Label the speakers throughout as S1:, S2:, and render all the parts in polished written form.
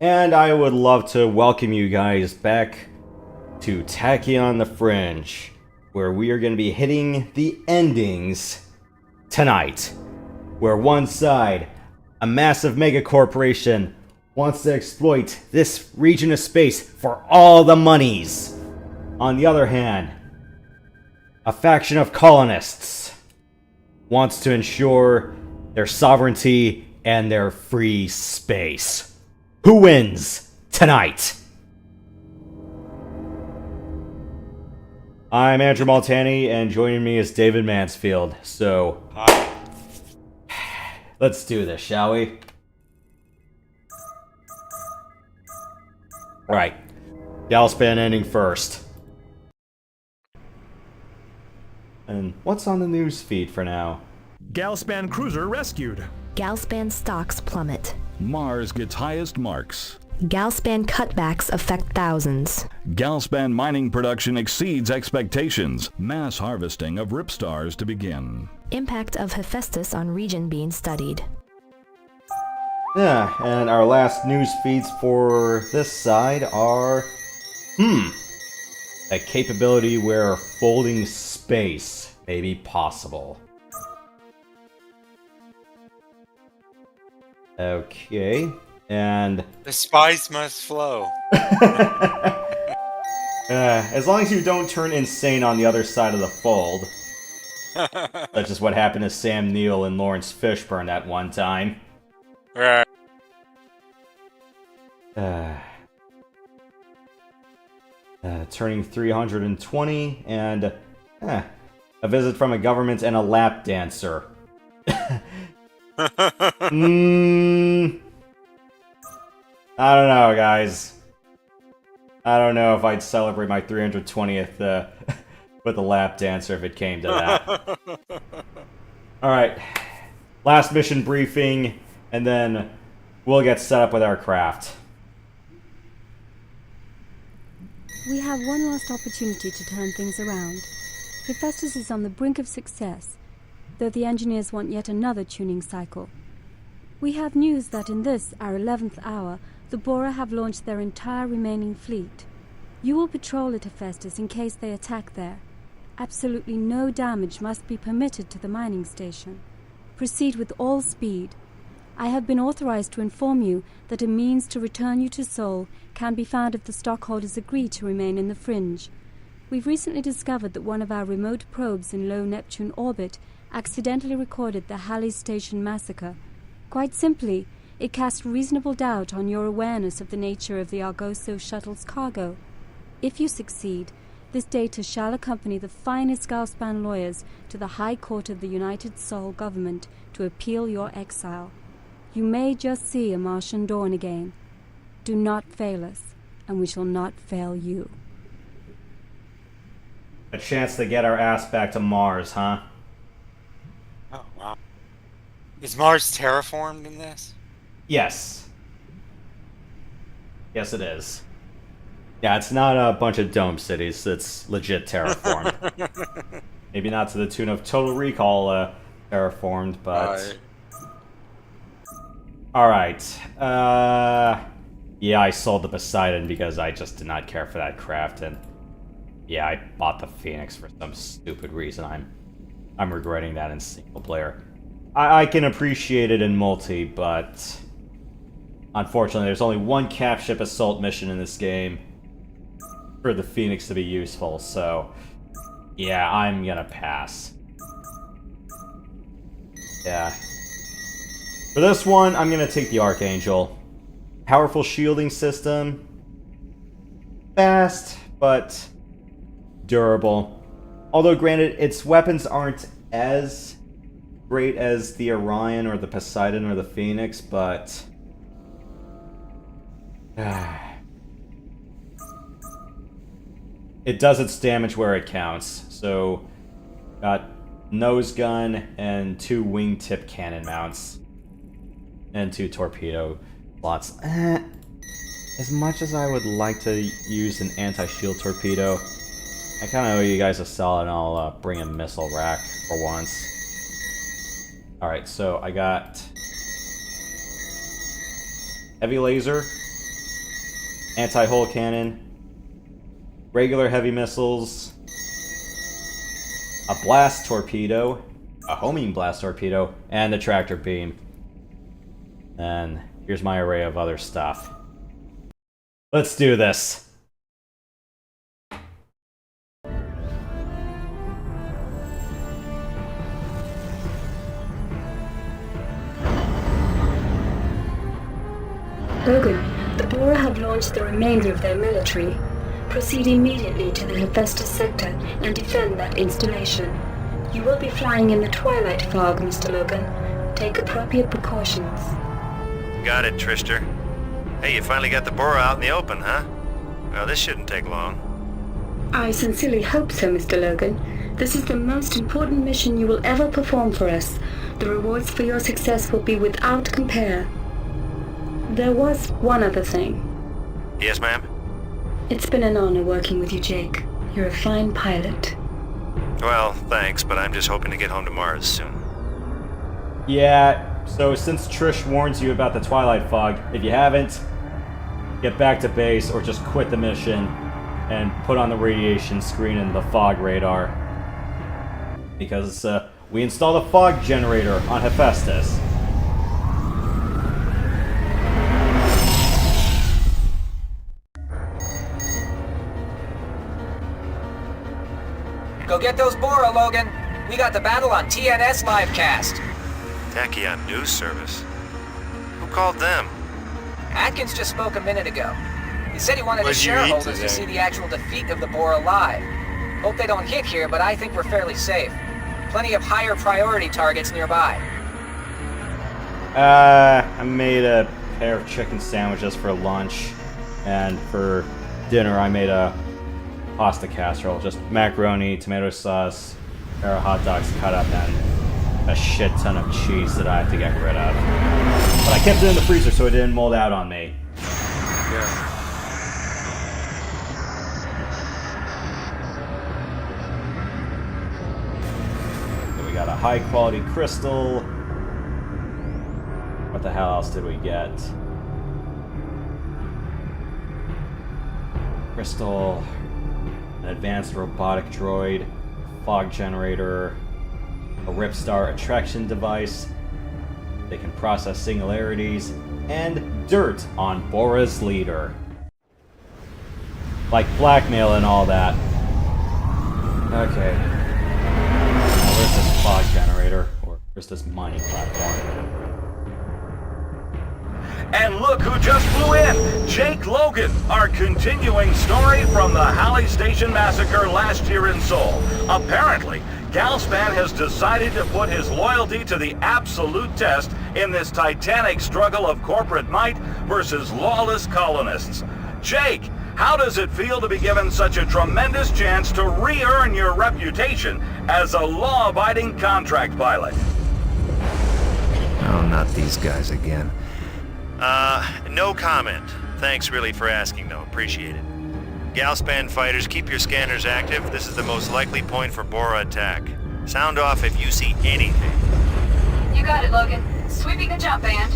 S1: And I would love to welcome you guys back to Tachyon the Fringe, where we are going to be hitting the endings tonight. Where one side, a massive mega corporation, wants to exploit this region of space for all the monies. On the other hand, a faction of colonists wants to ensure their sovereignty and their free space. Who wins tonight? I'm Andrew Maltani, and joining me is David Mansfield. So,
S2: Hi.
S1: let's do this, shall we? Right. Galspan ending first. And what's on the news feed for now?
S3: Galspan cruiser rescued.
S4: Galspan stocks plummet.
S5: Mars gets highest marks.
S4: Galspan cutbacks affect thousands.
S5: Galspan mining production exceeds expectations. Mass harvesting of ripstars to begin.
S4: Impact of Hephaestus on region being studied.
S1: Yeah, and our last news feeds for this side are... a capability where folding space may be possible. Okay, and...
S2: The spice must flow.
S1: as long as you don't turn insane on the other side of the fold. That's just what happened to Sam Neill and Lawrence Fishburne at one time.
S2: Right.
S1: Turning 320, and a visit from a government and a lap dancer. I don't know, guys. I don't know if I'd celebrate my 320th with a lap dancer if it came to that. Alright. Last mission briefing, and then we'll get set up with our craft.
S6: We have one last opportunity to turn things around. Hephaestus is on the brink of success, though the engineers want yet another tuning cycle. We have news that in this, our 11th hour, the Bora have launched their entire remaining fleet. You will patrol at Hephaestus in case they attack there. Absolutely no damage must be permitted to the mining station. Proceed with all speed. I have been authorized to inform you that a means to return you to Sol can be found if the stockholders agree to remain in the Fringe. We've recently discovered that one of our remote probes in low Neptune orbit accidentally recorded the Halley Station massacre. Quite simply, it cast reasonable doubt on your awareness of the nature of the Argoso shuttle's cargo. If you succeed, this data shall accompany the finest Galspan lawyers to the High Court of the United Sol government to appeal your exile. You may just see a Martian dawn again. Do not fail us, and we shall not fail you.
S1: A chance to get our ass back to Mars, huh?
S2: Oh, wow. Is Mars terraformed in this?
S1: Yes. Yes, it is. Yeah, it's not a bunch of dome cities. It's legit terraformed. Maybe not to the tune of Total Recall terraformed, but... Alright. Yeah, I sold the Poseidon because I just did not care for that craft, and... yeah, I bought the Phoenix for some stupid reason. I'm regretting that in single player. I can appreciate it in multi, but... unfortunately, there's only one cap ship assault mission in this game for the Phoenix to be useful, so... yeah, I'm gonna pass. Yeah. For this one, I'm gonna take the Archangel. Powerful shielding system. Fast, but durable. Although granted, its weapons aren't as great as the Orion or the Poseidon or the Phoenix, but... it does its damage where it counts. So, got nose gun and 2 wingtip cannon mounts. And 2 torpedo slots. As much as I would like to use an anti-shield torpedo, I kind of owe you guys a solid, and I'll bring a missile rack for once. Alright, so I got heavy laser, anti-hull cannon, regular heavy missiles, a blast torpedo, a homing blast torpedo, and the tractor beam. And here's my array of other stuff. Let's do this.
S6: Logan, the Bora have launched the remainder of their military. Proceed immediately to the Hephaestus sector and defend that installation. You will be flying in the twilight fog, Mr. Logan. Take appropriate precautions.
S7: Got it, Trister. Hey, you finally got the Bora out in the open, huh? Well, this shouldn't take long.
S6: I sincerely hope so, Mr. Logan. This is the most important mission you will ever perform for us. The rewards for your success will be without compare. There was one other thing.
S7: Yes, ma'am?
S6: It's been an honor working with you, Jake. You're a fine pilot.
S7: Well, thanks, but I'm just hoping to get home to Mars soon.
S1: Yeah, so since Trish warns you about the Twilight Fog, if you haven't, get back to base or just quit the mission and put on the radiation screen and the fog radar. Because we installed a fog generator on Hephaestus.
S8: Go get those Bora, Logan. We got the battle on TNS livecast.
S7: Tachyon News Service? Who called them?
S8: Atkins just spoke a minute ago. He said he wanted his
S2: What'd you eat
S8: shareholders
S2: today?
S8: to see the actual defeat of the Bora live. Hope they don't hit here, but I think we're fairly safe. Plenty of higher priority targets nearby.
S1: I made a pair of chicken sandwiches for lunch, and for dinner I made a pasta casserole, just macaroni, tomato sauce, a pair of hot dogs cut up, and a shit ton of cheese that I have to get rid of. But I kept it in the freezer so it didn't mold out on me.
S2: Yeah.
S1: So we got a high quality crystal. What the hell else did we get? Crystal, an advanced robotic droid, fog generator, a Ripstar attraction device. They can process singularities, and dirt on Bora's leader. Like blackmail and all that. Okay. Now where's this fog generator? Or where's this mining platform?
S5: And look who just flew in! Jake Logan, our continuing story from the Halley Station massacre last year in Seoul. Apparently, Galspan has decided to put his loyalty to the absolute test in this titanic struggle of corporate might versus lawless colonists. Jake, how does it feel to be given such a tremendous chance to re-earn your reputation as a law-abiding contract pilot?
S7: Oh, not these guys again. No comment. Thanks really for asking though, appreciate it. Galspan fighters, keep your scanners active. This is the most likely point for Bora attack. Sound off if you see anything.
S9: You got it, Logan. Sweeping the jump band.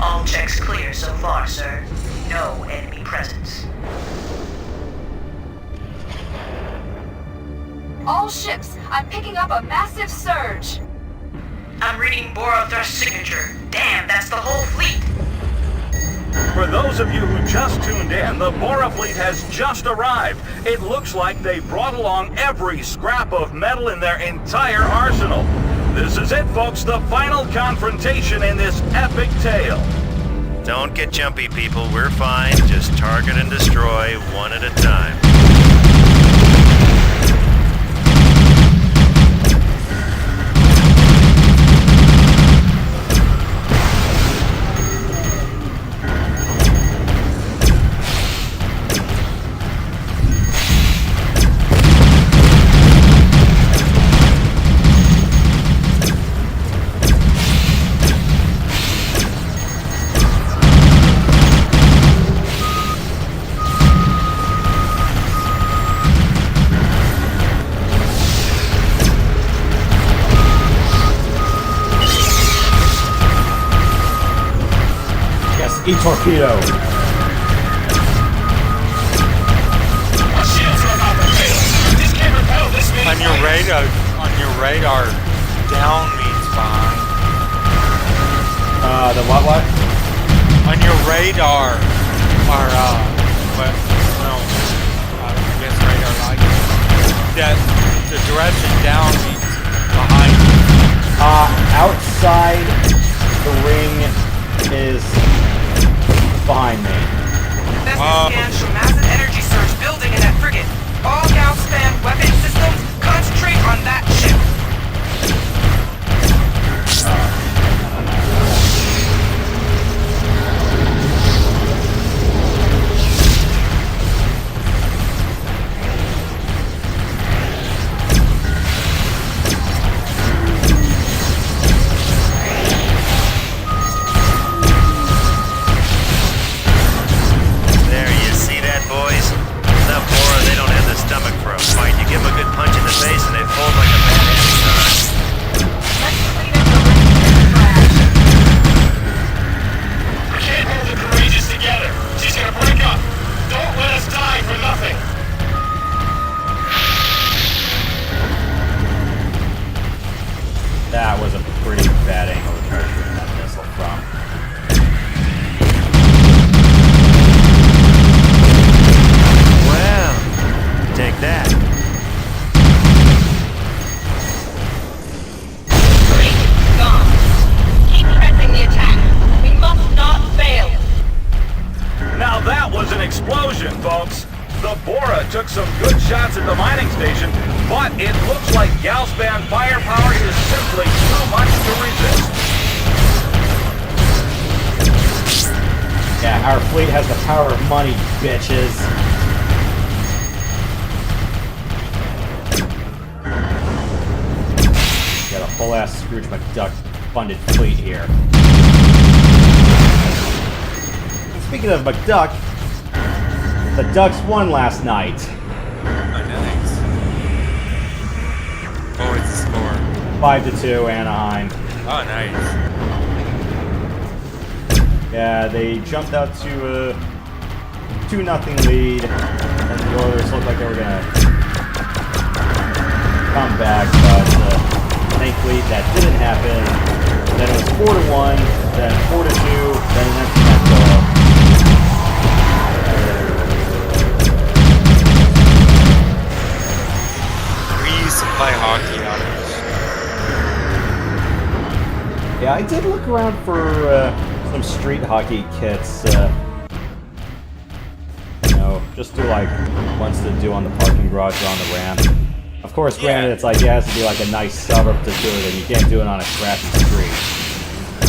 S10: All checks clear so far, sir. No enemy presence.
S9: All ships, I'm picking up a massive surge.
S10: I'm reading Bora thrust signature. Damn, that's the whole fleet.
S5: For those of you who just tuned in, the Bora fleet has just arrived. It looks like they brought along every scrap of metal in their entire arsenal. This is it, folks, the final confrontation in this epic tale.
S7: Don't get jumpy, people. We're fine. Just target and destroy one at a time.
S1: E-torpedo.
S2: radar, down means behind.
S1: The what?
S2: On your radar, or I guess radar light. That the direction down means behind.
S1: Outside the ring is behind me.
S8: Scans show massive energy surge building in that frigate. All Galspan weapon systems concentrate on that ship.
S7: Stomach for a fight. You give them a good punch in the face and they fold like a bad hamster.
S5: We can't hold the courageous together. She's gonna break up. Don't let us die for nothing.
S1: That was a pretty bad angle to try to shoot that missile from.
S7: Take that.
S9: Gone. Keep pressing the attack. We must not fail.
S5: Now that was an explosion, folks. The Bora took some good shots at the mining station, but it looks like Galspan firepower is simply too much to resist.
S1: Yeah, our fleet has the power of money, bitches. Got a full-ass Scrooge McDuck-funded fleet here. Speaking of McDuck, the Ducks won last night.
S2: Oh, nice. What was the score?
S1: 5-2, Anaheim.
S2: Oh, nice.
S1: Yeah, they jumped out to a 2-0 lead, and the Oilers looked like they were gonna come back, but thankfully that didn't happen. Then it was 4-1, then 4-2, then an empty net goal.
S2: We used to play hockey out of this.
S1: Yeah, I did look around for some street hockey kits. You know, just do like ones to do on the parking garage or on the ramp. Of course, granted, it's like it has to be like a nice suburb to do it, and you can't do it on a crappy street.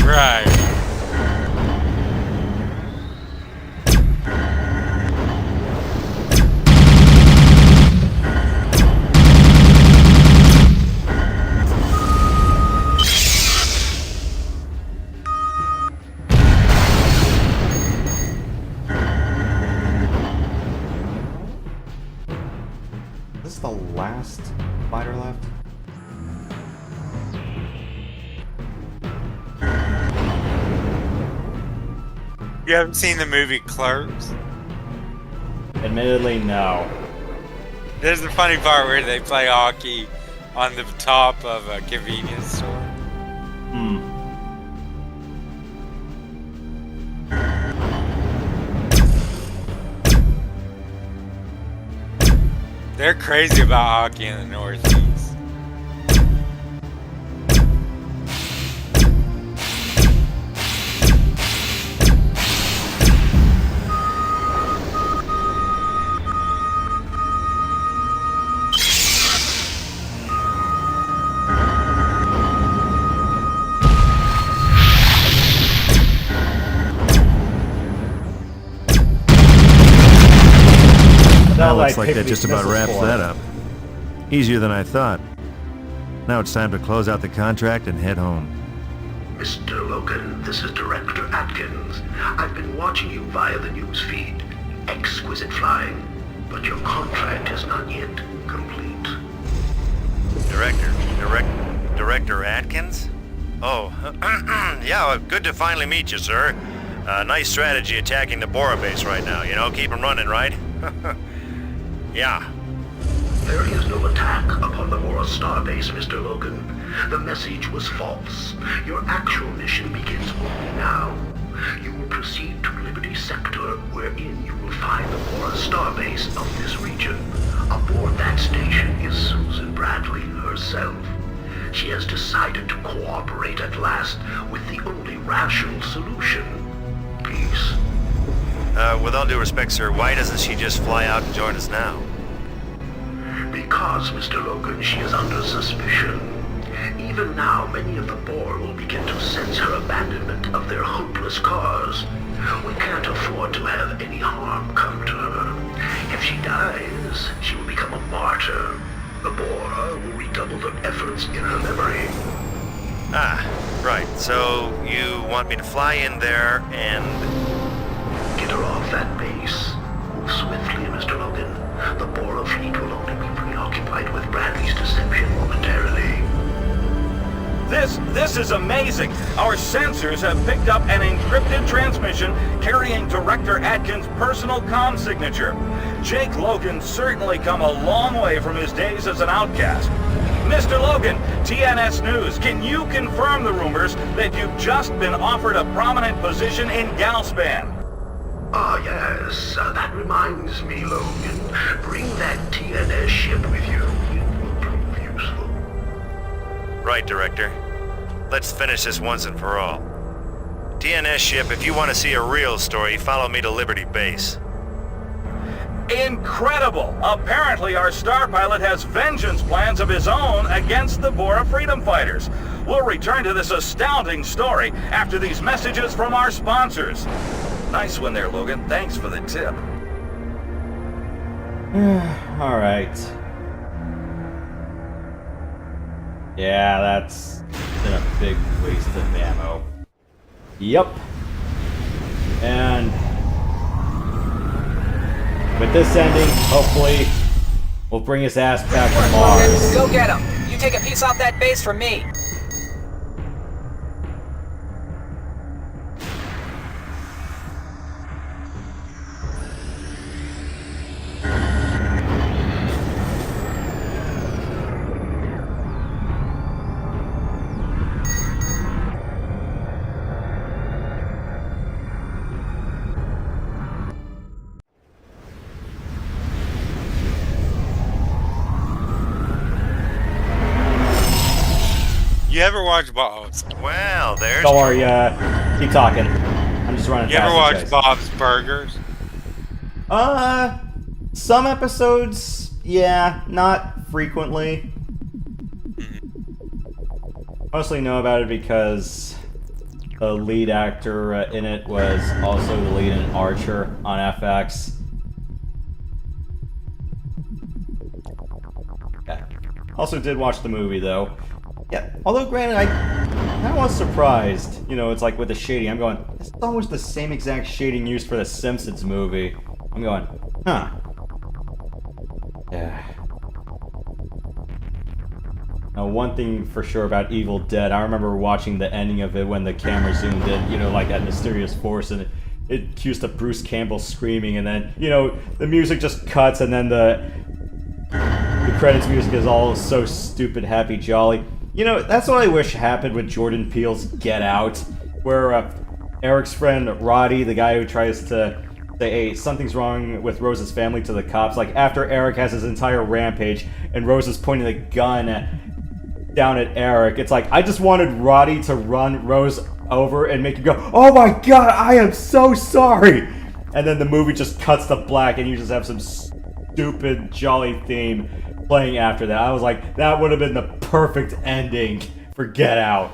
S2: Right.
S1: Is this the last fighter left?
S2: You haven't seen the movie Clerks?
S1: Admittedly, no.
S2: There's the funny part where they play hockey on the top of a convenience store. They're crazy about hockey in the Northeast.
S7: That looks like that just about wraps that up. Easier than I thought. Now it's time to close out the contract and head home.
S11: Mr. Logan, this is Director Atkins. I've been watching you via the news feed. Exquisite flying, but your contract is not yet complete.
S7: Director Atkins? Oh, yeah, good to finally meet you, sir. Nice strategy attacking the Bora base right now, you know, keep them running, right? Yeah.
S11: There is no attack upon the Bora starbase, Mr. Logan. The message was false. Your actual mission begins only now. You will proceed to Liberty Sector, wherein you will find the Bora starbase of this region. Aboard that station is Susan Bradley herself. She has decided to cooperate at last with the only rational solution. Peace.
S7: With all due respect, sir, why doesn't she just fly out and join us now?
S11: Because, Mr. Logan, she is under suspicion. Even now, many of the Boar will begin to sense her abandonment of their hopeless cause. We can't afford to have any harm come to her. If she dies, she will become a martyr. The Boar will redouble their efforts in her memory.
S7: Ah, right. So you want me to fly in there and...
S11: Get her off that base. Move swiftly, Mr. Logan. The Bora fleet will only be preoccupied with Bradley's deception momentarily.
S5: This is amazing! Our sensors have picked up an encrypted transmission carrying Director Atkins' personal comm signature. Jake Logan's certainly come a long way from his days as an outcast. Mr. Logan, TNS News, can you confirm the rumors that you've just been offered a prominent position in Galspan?
S11: Ah, yes. That reminds me, Logan. Bring that TNS ship with you. It will prove useful.
S7: Right, Director. Let's finish this once and for all. TNS ship, if you want to see a real story, follow me to Liberty Base.
S5: Incredible! Apparently our star pilot has vengeance plans of his own against the Bora freedom fighters. We'll return to this astounding story after these messages from our sponsors. Nice one there, Logan. Thanks for the tip.
S1: Alright. Yeah, that's been a big waste of ammo. Yep. And with this ending, hopefully, we'll bring his ass back to Mars.
S8: Go get him! You take a piece off that base for me!
S2: You ever watch Bob's?
S7: Well, there's...
S1: Don't worry, keep talking. I'm just running
S2: You
S1: fast.
S2: ever watch
S1: guys.
S2: Bob's Burgers?
S1: Some episodes, yeah, not frequently. Mostly know about it because the lead actor in it was also the lead in Archer on FX. Yeah. Also did watch the movie though. Yeah, although granted, I was surprised. You know, it's like with the shading, I'm going, it's almost the same exact shading used for the Simpsons movie. I'm going, huh. Yeah. Now, one thing for sure about Evil Dead, I remember watching the ending of it when the camera zoomed in, you know, like that mysterious force, and it cues to Bruce Campbell screaming, and then, you know, the music just cuts, and then the credits music is all so stupid, happy, jolly. You know, that's what I wish happened with Jordan Peele's Get Out, where Eric's friend Roddy, the guy who tries to say, hey, something's wrong with Rose's family to the cops, like after Eric has his entire rampage and Rose is pointing the gun down at Eric, it's like, I just wanted Roddy to run Rose over and make him go, oh my god, I am so sorry! And then the movie just cuts to black and you just have some stupid, jolly theme playing after that. I was like, that would have been the perfect ending for Get Out.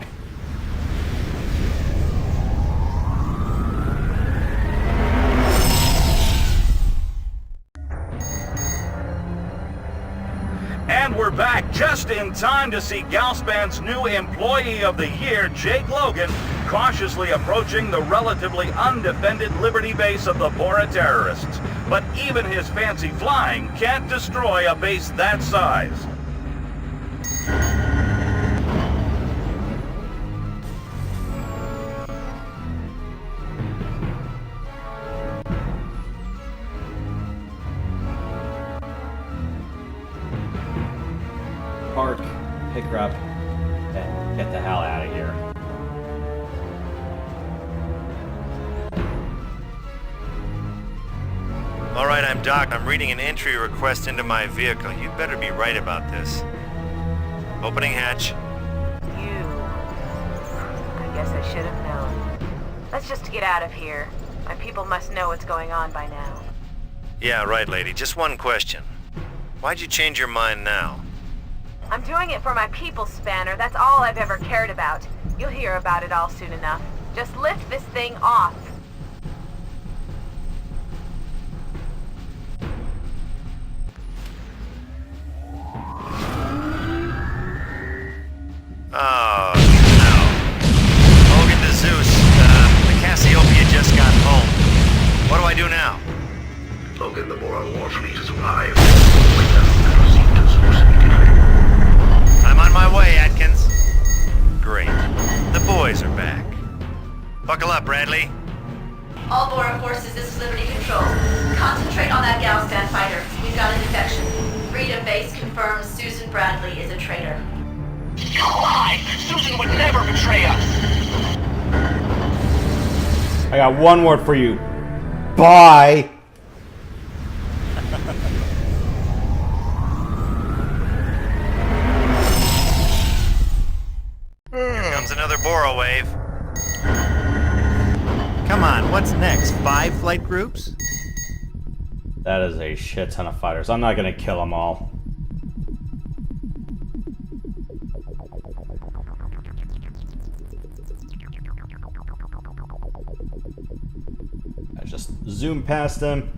S5: And we're back just in time to see Galspan's new Employee of the Year, Jake Logan, cautiously approaching the relatively undefended Liberty base of the Bora terrorists. But even his fancy flying can't destroy a base that size.
S1: scrub. Okay, get the hell out of here.
S7: Alright, I'm Doc. I'm reading an entry request into my vehicle. You'd better be right about this. Opening hatch.
S10: You. I guess I should have known. Let's just get out of here. My people must know what's going on by now.
S7: Yeah, right, lady. Just one question. Why'd you change your mind now?
S10: I'm doing it for my people, Spanner. That's all I've ever cared about. You'll hear about it all soon enough. Just lift this thing off.
S7: Oh, no. Logan to Zeus. The Cassiopeia just got home. What do I do now?
S11: Logan, the Bora War fleet has arrived. Wait them and proceed to Zeus immediately.
S7: I'm on my way, Atkins. Great. The boys are back. Buckle up, Bradley.
S9: All Bora forces, this is Liberty Control. Concentrate on that Galstan fighter. We've got an infection. Freedom Base confirms Susan Bradley is a traitor.
S5: You lie! Susan would never betray us!
S1: I got one word for you. Bye!
S7: Here comes another Bora wave. Come on, what's next? 5 flight groups?
S1: That is a shit ton of fighters. I'm not gonna kill them all. I just zoom past them.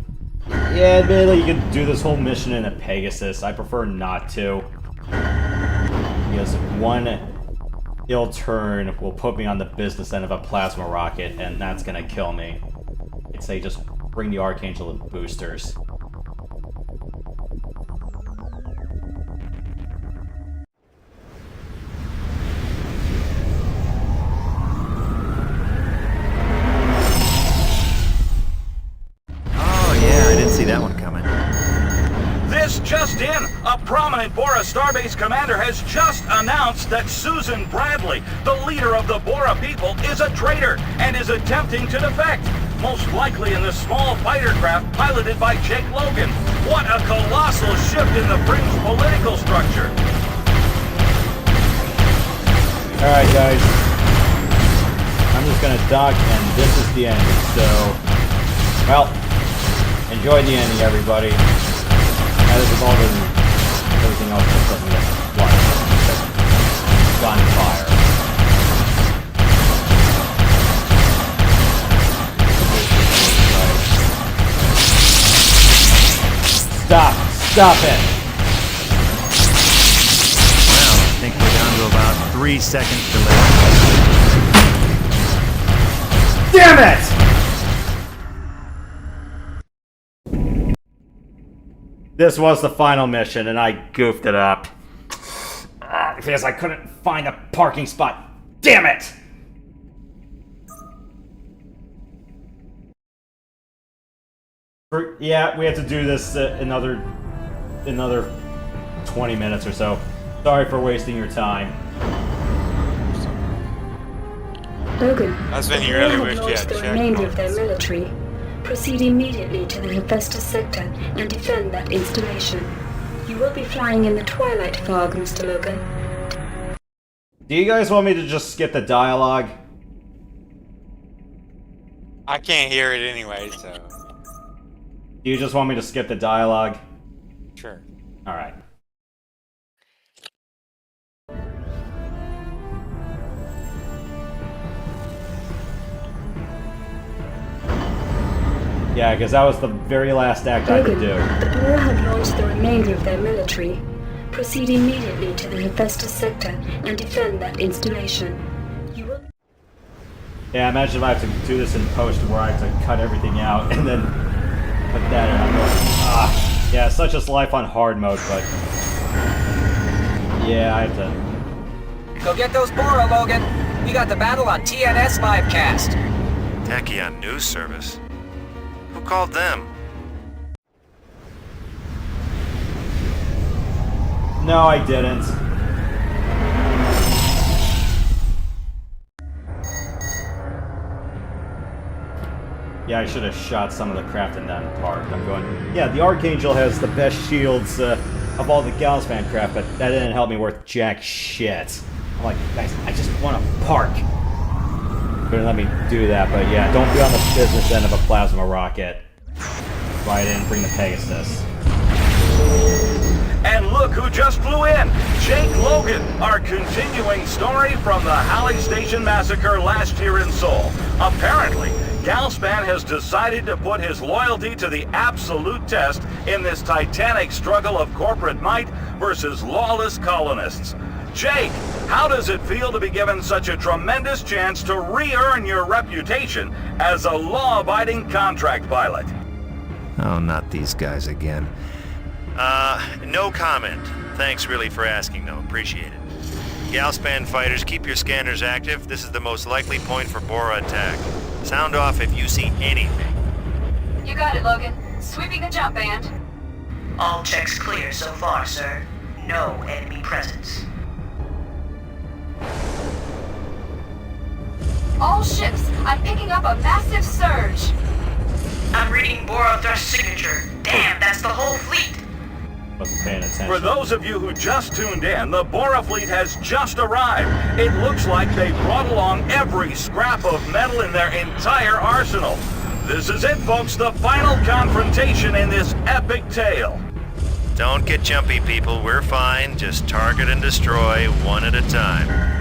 S1: Yeah, admittedly, you could do this whole mission in a Pegasus. I prefer not to. Because one ill turn will put me on the business end of a plasma rocket, and that's gonna kill me. I'd say just bring the Archangel with boosters.
S7: That one coming.
S5: This just in! A prominent Bora Starbase commander has just announced that Susan Bradley, the leader of the Bora people, is a traitor and is attempting to defect. Most likely in the small fighter craft piloted by Jake Logan. What a colossal shift in the Fringe political structure!
S1: Alright guys, I'm just gonna dock and this is the end, so, well, enjoy the ending everybody. As is all everything else that's gunfire. Stop it!
S7: Well, I think we're down to about 3 seconds delay.
S1: Damn it! This was the final mission, and I goofed it up. Because I couldn't find a parking spot. Damn it! Yeah, we have to do this another 20 minutes or so. Sorry for wasting your time.
S12: Logan,
S2: That's when you
S12: the
S2: really
S12: Bora
S2: wish
S12: have
S2: you
S12: launched
S2: had
S12: the remainder of their military. Proceed immediately to the Hephaestus sector and defend that installation. You will be flying in the twilight fog, Mr. Logan.
S1: Do you guys want me to just skip the dialogue?
S2: I can't hear it anyway, so...
S1: Do you just want me to skip the dialogue?
S2: Sure.
S1: Alright. Yeah, because that was the very last act I could do.
S12: The Bora have launched the remainder of their military. Proceed immediately to the Hephaestus sector and defend that installation. You will...
S1: Yeah, imagine if I have to do this in post where I have to cut everything out and then put that in. I'm going, yeah, such is life on hard mode, but... Yeah, I have to...
S8: Go get those Bora, Logan. We got the battle on TNS Livecast.
S7: Tachyon News Service? Who called them?
S1: No, I didn't. Yeah, I should have shot some of the craft in that part. I'm going, yeah, the Archangel has the best shields of all the Galspan craft, but that didn't help me worth jack shit. I'm like, guys, I just want to park. Couldn't let me do that, but yeah, don't be on the business end of a plasma rocket. Why I didn't bring the Pegasus.
S5: And look who just flew in! Jake Logan, our continuing story from the Halley Station massacre last year in Seoul. Apparently, Galspan has decided to put his loyalty to the absolute test in this titanic struggle of corporate might versus lawless colonists. Jake, how does it feel to be given such a tremendous chance to re-earn your reputation as a law-abiding contract pilot?
S7: Oh, not these guys again. No comment. Thanks really for asking, though. Appreciate it. Galspan fighters, keep your scanners active. This is the most likely point for Bora attack. Sound off if you see anything.
S10: You got it, Logan. Sweeping the jump band.
S13: All checks clear so far, sir. No enemy presence.
S10: All ships, I'm picking up a massive surge.
S13: I'm reading Bora Thrust signature. Damn, that's the whole fleet.
S1: Wasn't paying attention.
S5: For those of you who just tuned in, the Bora fleet has just arrived. It looks like they brought along every scrap of metal in their entire arsenal. This is it, folks, the final confrontation in this epic tale.
S7: Don't get jumpy, people. We're fine. Just target and destroy one at a time.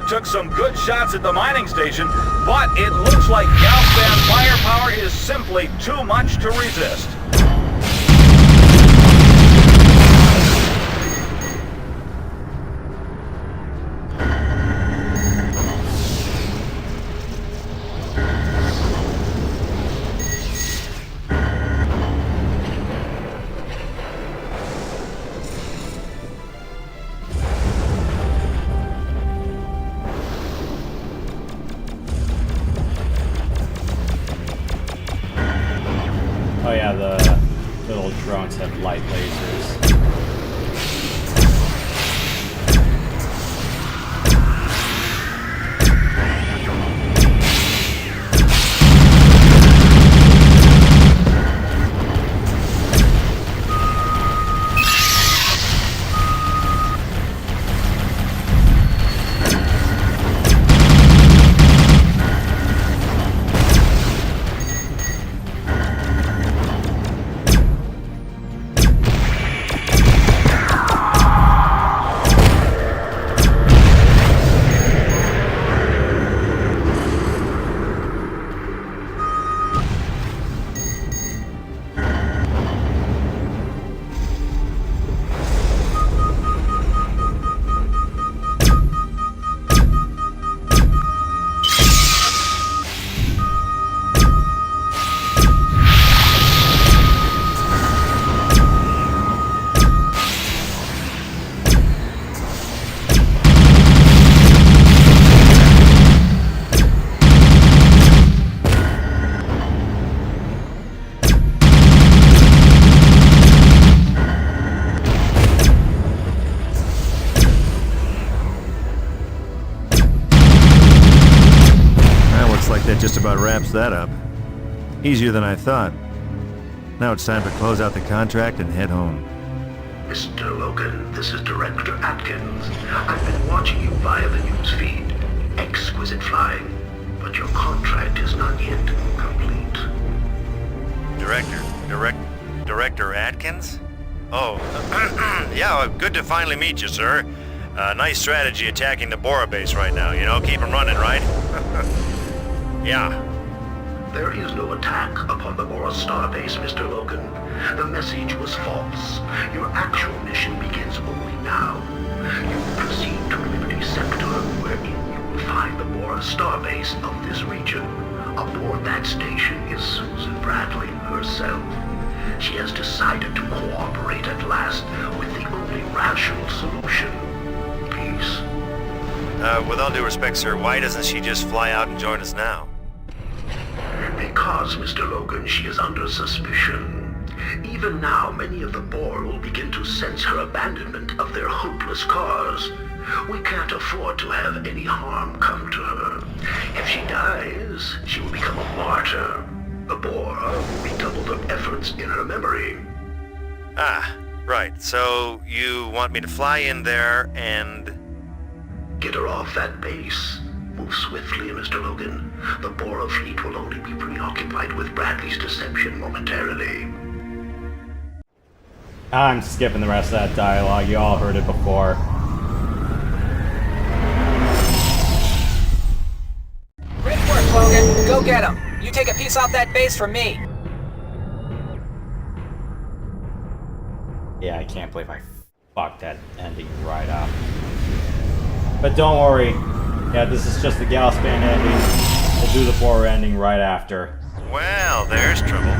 S5: Took some good shots at the mining station, but it looks like Galspan firepower is simply too much to resist.
S1: Oh yeah, the little drones have light lasers.
S7: wraps that up. Easier than I thought. Now it's time to close out the contract and head home.
S11: Mr. Logan, this is Director Atkins. I've been watching you via the news feed. Exquisite flying, but your contract is not yet complete.
S7: Director Atkins? Oh, yeah, well, good to finally meet you, sir. Nice strategy attacking the Bora base right now, you know, keep them running, right? Yeah.
S11: There is no attack upon the Bora starbase, Mr. Logan. The message was false. Your actual mission begins only now. You will proceed to Liberty Sector, wherein you will find the Bora starbase of this region. Aboard that station is Susan Bradley herself. She has decided to cooperate at last with the only rational solution. Peace.
S7: With all due respect, sir, why doesn't she just fly out and join us now?
S11: Because, Mr. Logan, she is under suspicion. Even now, many of the Boer will begin to sense her abandonment of their hopeless cause. We can't afford to have any harm come to her. If she dies, she will become a martyr. The Boer will redouble their efforts in her memory.
S7: Ah, right. So you want me to fly in there and...
S11: Get her off that base. Move swiftly, Mr. Logan. The Bora fleet will only be preoccupied with Bradley's deception momentarily.
S1: I'm skipping the rest of that dialogue. You all heard it before.
S8: Great work, Logan. Go get him. You take a piece off that base from me.
S1: Yeah, I can't believe I fucked that ending right up. But don't worry. Yeah, this is just the Galspan ending. We'll do the Bora ending right after.
S7: Well, there's trouble.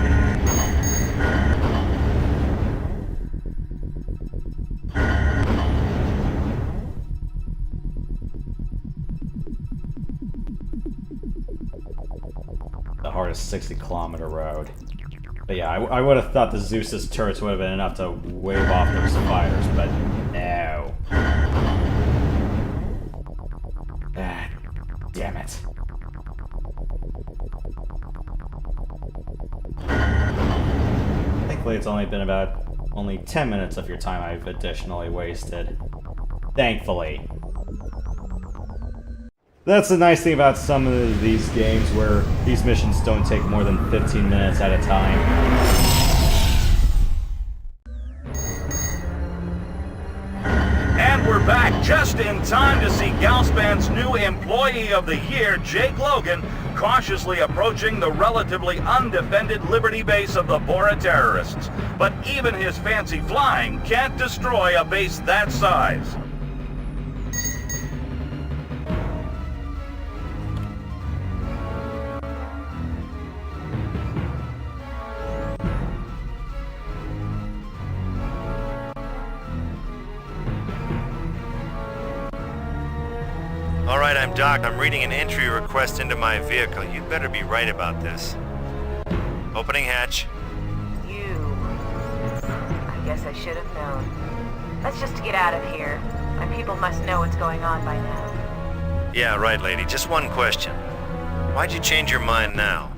S1: The hardest 60-kilometer road. But yeah, I would have thought the Zeus's turrets would have been enough to wave off those fighters, but no. Ah, damn it. Thankfully, it's only been about 10 minutes of your time I've additionally wasted. Thankfully. That's the nice thing about some of these games, where these missions don't take more than 15 minutes at a time.
S5: And we're back just in time to see Galspan's new Employee of the Year, Jake Logan, cautiously approaching the relatively undefended Liberty base of the Bora terrorists. But even his fancy flying can't destroy a base that size.
S7: Alright, I'm Doc. I'm reading an entry request into my vehicle. You'd better be right about this. Opening hatch.
S10: I guess I should have known. Let's just get out of here. My people must know what's going on by now.
S7: Yeah, right, lady. Just one question. Why'd you change your mind now?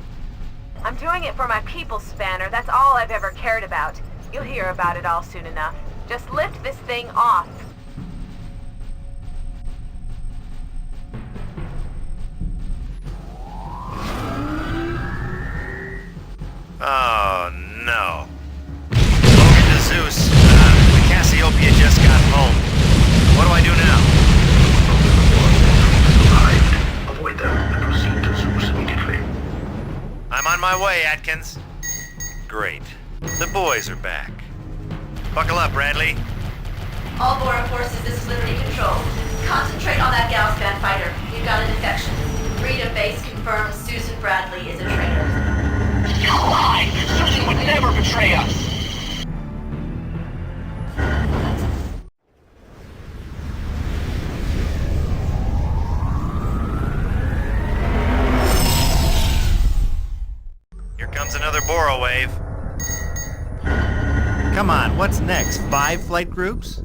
S10: I'm doing it for my people, Spanner. That's all I've ever cared about. You'll hear about it all soon enough. Just lift this thing off.
S7: Oh, no. Logan to Zeus. The Cassiopeia just got home. What do I do now?
S11: Avoid them and proceed to Zeus immediately.
S7: I'm on my way, Atkins. Great. The boys are back. Buckle up, Bradley.
S9: All Bora forces, this is Liberty Control. Concentrate on that Galspan fighter. We've got a defection. Freedom Base confirms Susan Bradley is a traitor.
S14: You lie! Susan would never betray us!
S7: Here comes another Bora wave. Come on, what's next? 5 flight groups?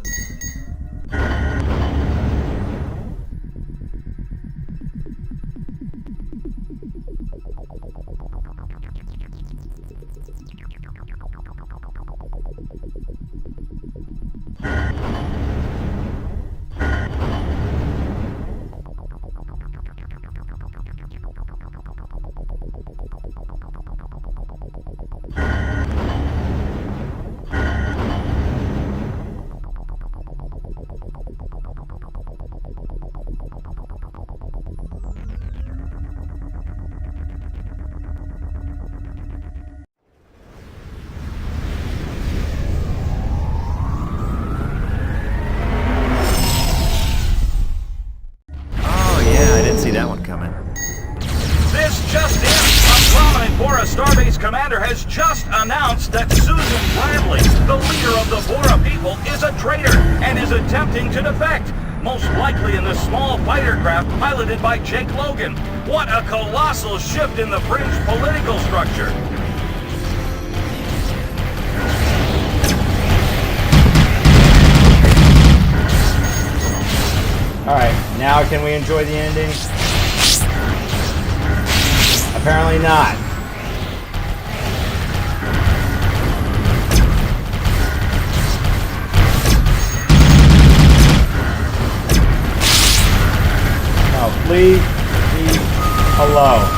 S5: Starbase commander has just announced that Susan Bradley, the leader of the Bora people, is a traitor and is attempting to defect, most likely in the small fighter craft piloted by Jake Logan. What a colossal shift in the Fringe political structure.
S1: Alright, now can we enjoy the ending? Apparently not. No, please, hello.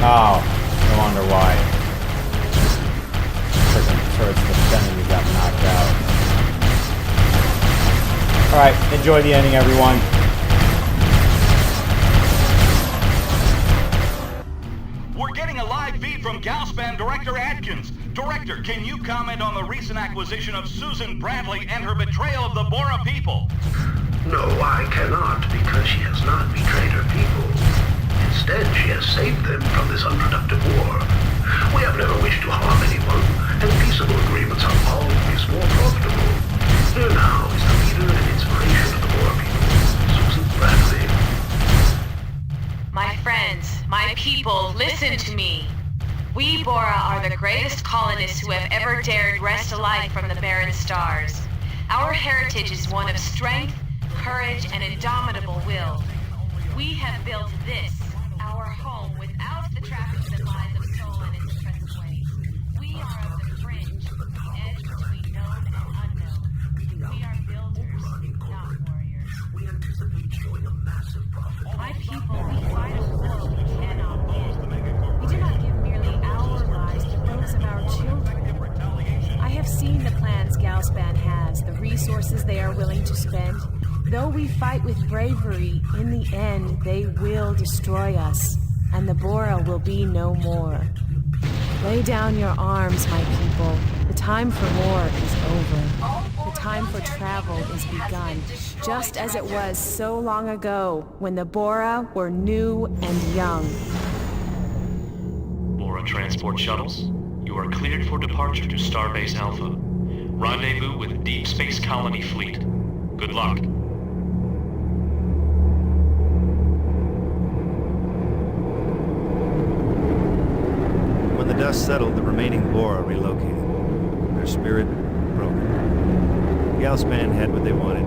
S1: Oh, no wonder why. Freaking turrets defending you got knocked out. Alright, enjoy the ending, everyone.
S5: We're getting a live feed from Galspan Director Adkins. Director, can you comment on the recent acquisition of Susan Bradley and her betrayal of the Bora people?
S11: No, I cannot, because she has not betrayed her people. Instead, she has saved them from this unproductive war. We have never wished to harm anyone, and peaceable agreements are always more profitable. Here now is the leader and inspiration of the Bora people, Susan Bradley.
S10: My friends, my people, listen to me. We Bora are the greatest colonists who have ever dared wrest a life from the barren stars. Our heritage is one of strength, courage, and indomitable will. We have built this, our home, without the trappings that lies of soul and its present ways. We are of the fringe, the edge between known and unknown. We are builders, not warriors.
S11: We anticipate showing a massive profit.
S10: My people, we fight a war we cannot win. We do not give merely our lives, but those of our children. I have seen the plans Galspan has, the resources they are willing to spend. Though we fight with bravery, in the end, they will destroy us, and the Bora will be no more. Lay down your arms, my people. The time for war is over. The time for travel is begun, just as it was so long ago, when the Bora were new and young.
S15: Bora transport shuttles, you are cleared for departure to Starbase Alpha. Rendezvous with Deep Space Colony Fleet. Good luck.
S7: When the dust settled, the remaining Bora relocated, their spirit broken. Galspan had what they wanted,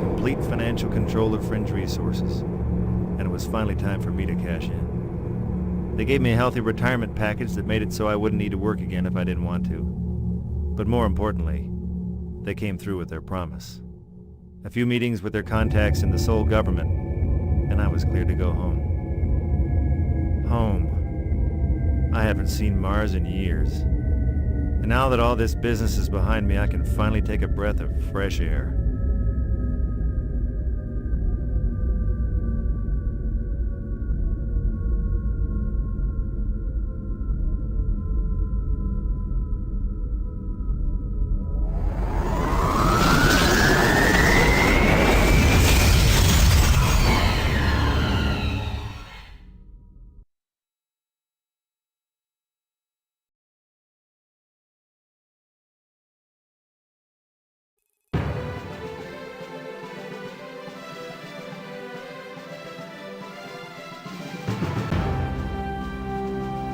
S7: complete financial control of Fringe resources, and it was finally time for me to cash in. They gave me a healthy retirement package that made it so I wouldn't need to work again if I didn't want to. But more importantly, they came through with their promise. A few meetings with their contacts in the Sol government, and I was cleared to go home. Home. I haven't seen Mars in years. And now that all this business is behind me, I can finally take a breath of fresh air.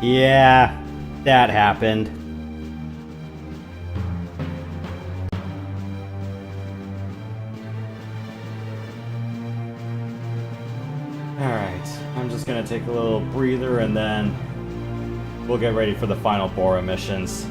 S1: Yeah, that happened. Alright, I'm just gonna take a little breather and then we'll get ready for the final Bora missions.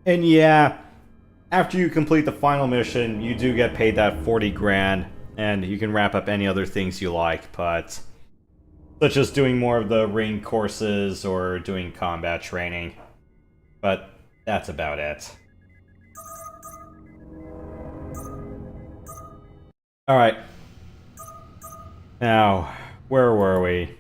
S1: And yeah, after you complete the final mission, you do get paid that 40 grand, and you can wrap up any other things you like, but such as doing more of the ring courses or doing combat training. But that's about it. Alright. Now, where were we?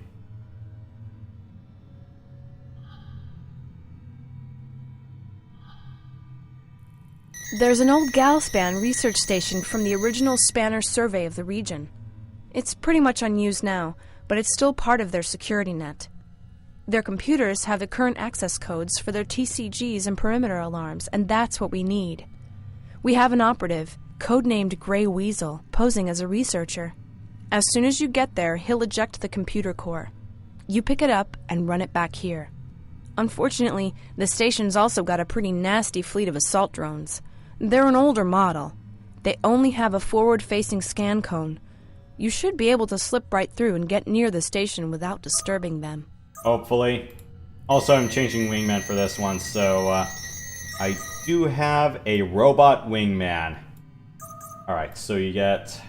S10: There's an old Galspan research station from the original Spanner survey of the region. It's pretty much unused now, but it's still part of their security net. Their computers have the current access codes for their TCGs and perimeter alarms, and that's what we need. We have an operative, codenamed Grey Weasel, posing as a researcher. As soon as you get there, he'll eject the computer core. You pick it up and run it back here. Unfortunately, the station's also got a pretty nasty fleet of assault drones. They're an older model. They only have a forward-facing scan cone. You should be able to slip right through and get near the station without disturbing them.
S1: Hopefully. Also, I'm changing wingman for this one, so I do have a robot wingman. Alright, so you get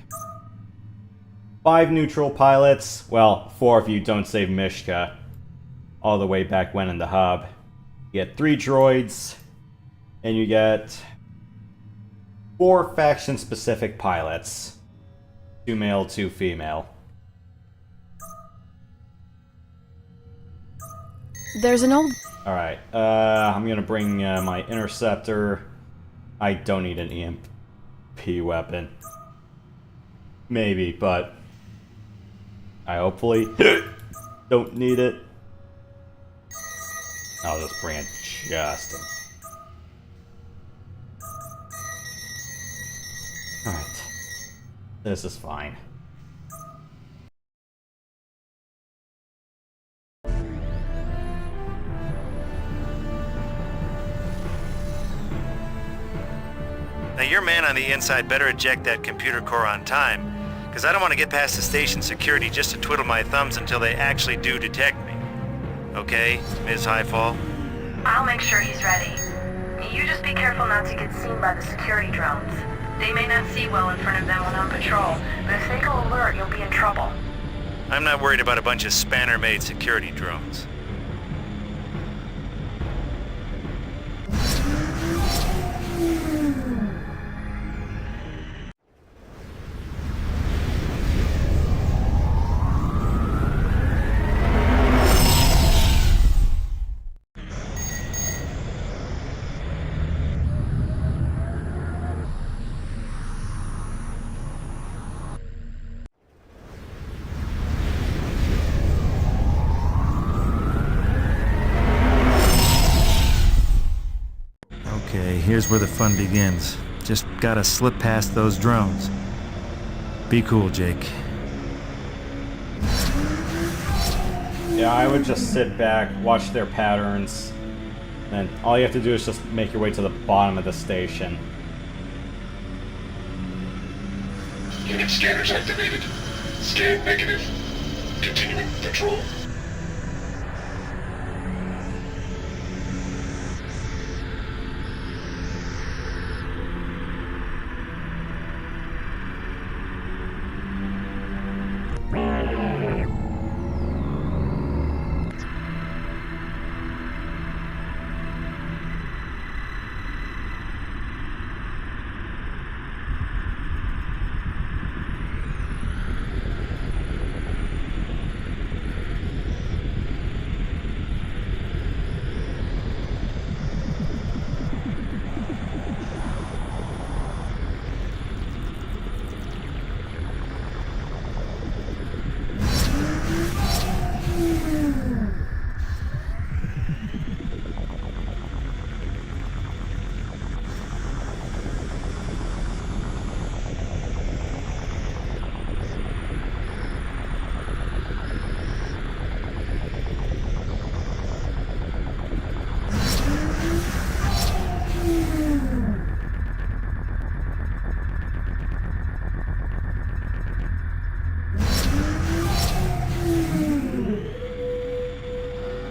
S1: 5 neutral pilots. Well, 4 if you don't save Mishka. All the way back when in the hub. You get 3 droids. And you get 4 faction-specific pilots. 2 male, 2 female.
S10: There's an old...
S1: Alright, I'm gonna bring my interceptor. I don't need an EMP weapon. Maybe, but I hopefully don't need it. I'll just bring it just in. Alright. This is fine.
S7: Now your man on the inside better eject that computer core on time, because I don't want to get past the station security just to twiddle my thumbs until they actually do detect me. Okay, Ms. Highfall?
S13: I'll make sure he's ready. You just be careful not to get seen by the security drones. They may not see well in front of them when on patrol, but if they go alert, you'll be in trouble.
S7: I'm not worried about a bunch of Spanner-made security drones. Here's where the fun begins. Just gotta slip past those drones. Be cool, Jake.
S1: Yeah, I would just sit back, watch their patterns, and all you have to do is just make your way to the bottom of the station.
S11: Unit scanners activated. Scan negative. Continuing patrol.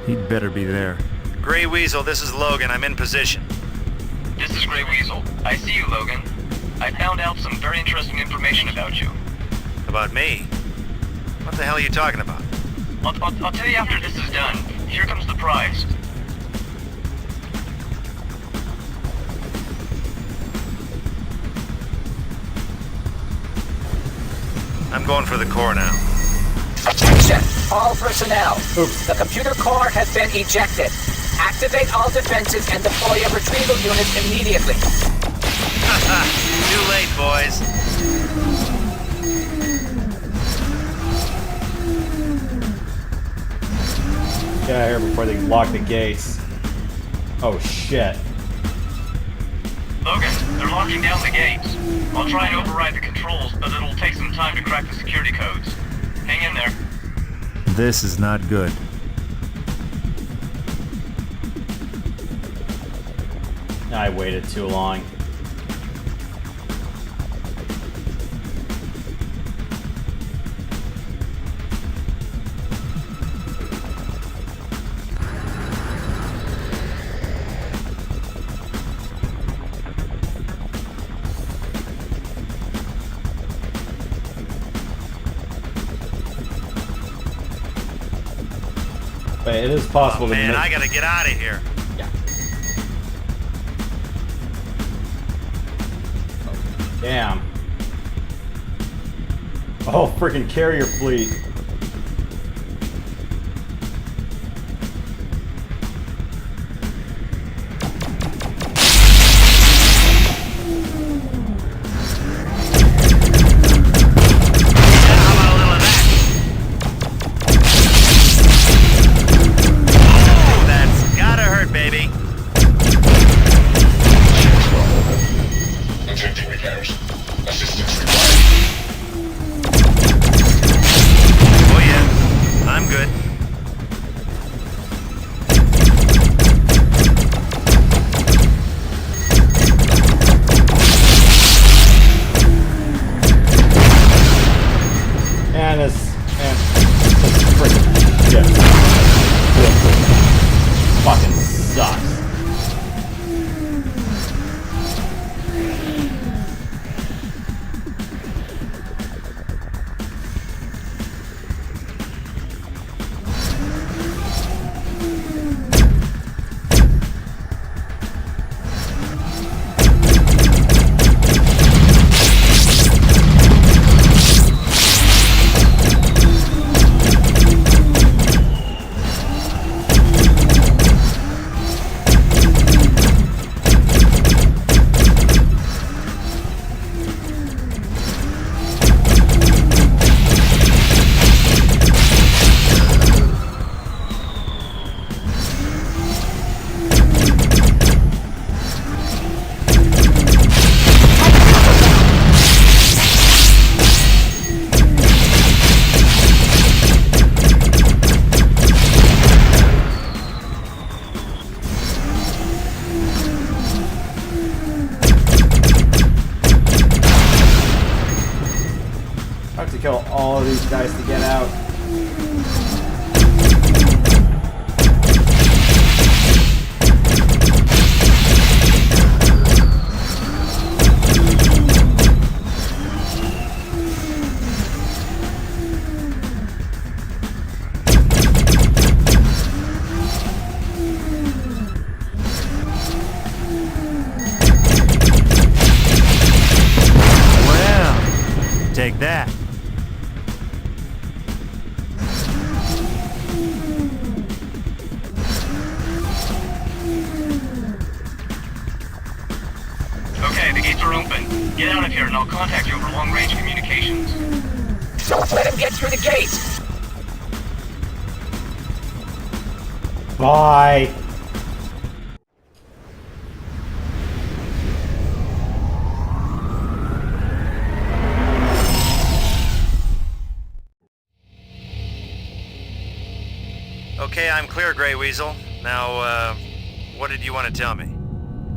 S7: He'd better be there. Grey Weasel, this is Logan. I'm in position.
S16: This is Grey Weasel. I see you, Logan. I found out some very interesting information about you.
S7: About me? What the hell are you talking about?
S16: I'll tell you after this is done. Here comes the prize.
S7: I'm going for the core now.
S8: Attention, all personnel. The computer core has been ejected. Activate all defenses and deploy a retrieval unit immediately.
S7: Too late, boys.
S1: Get out of here before they lock the gates. Oh shit.
S16: Logan, they're locking down the gates. I'll try and override the controls, but it'll take some time to crack the security codes. Hang in there.
S7: This is not good.
S1: I waited too long. But it is possible to
S7: man,
S1: make...
S7: I gotta get out of here.
S1: Yeah. Damn. Oh, freaking carrier fleet. I have to kill all of these guys to get out.
S7: Well, take that.
S16: Okay, the gates are open. Get out of here and I'll contact you over long-range communications.
S8: Don't let him get through the gate!
S1: Bye!
S7: Okay, I'm clear, Grey Weasel. Now, what did you want to tell me?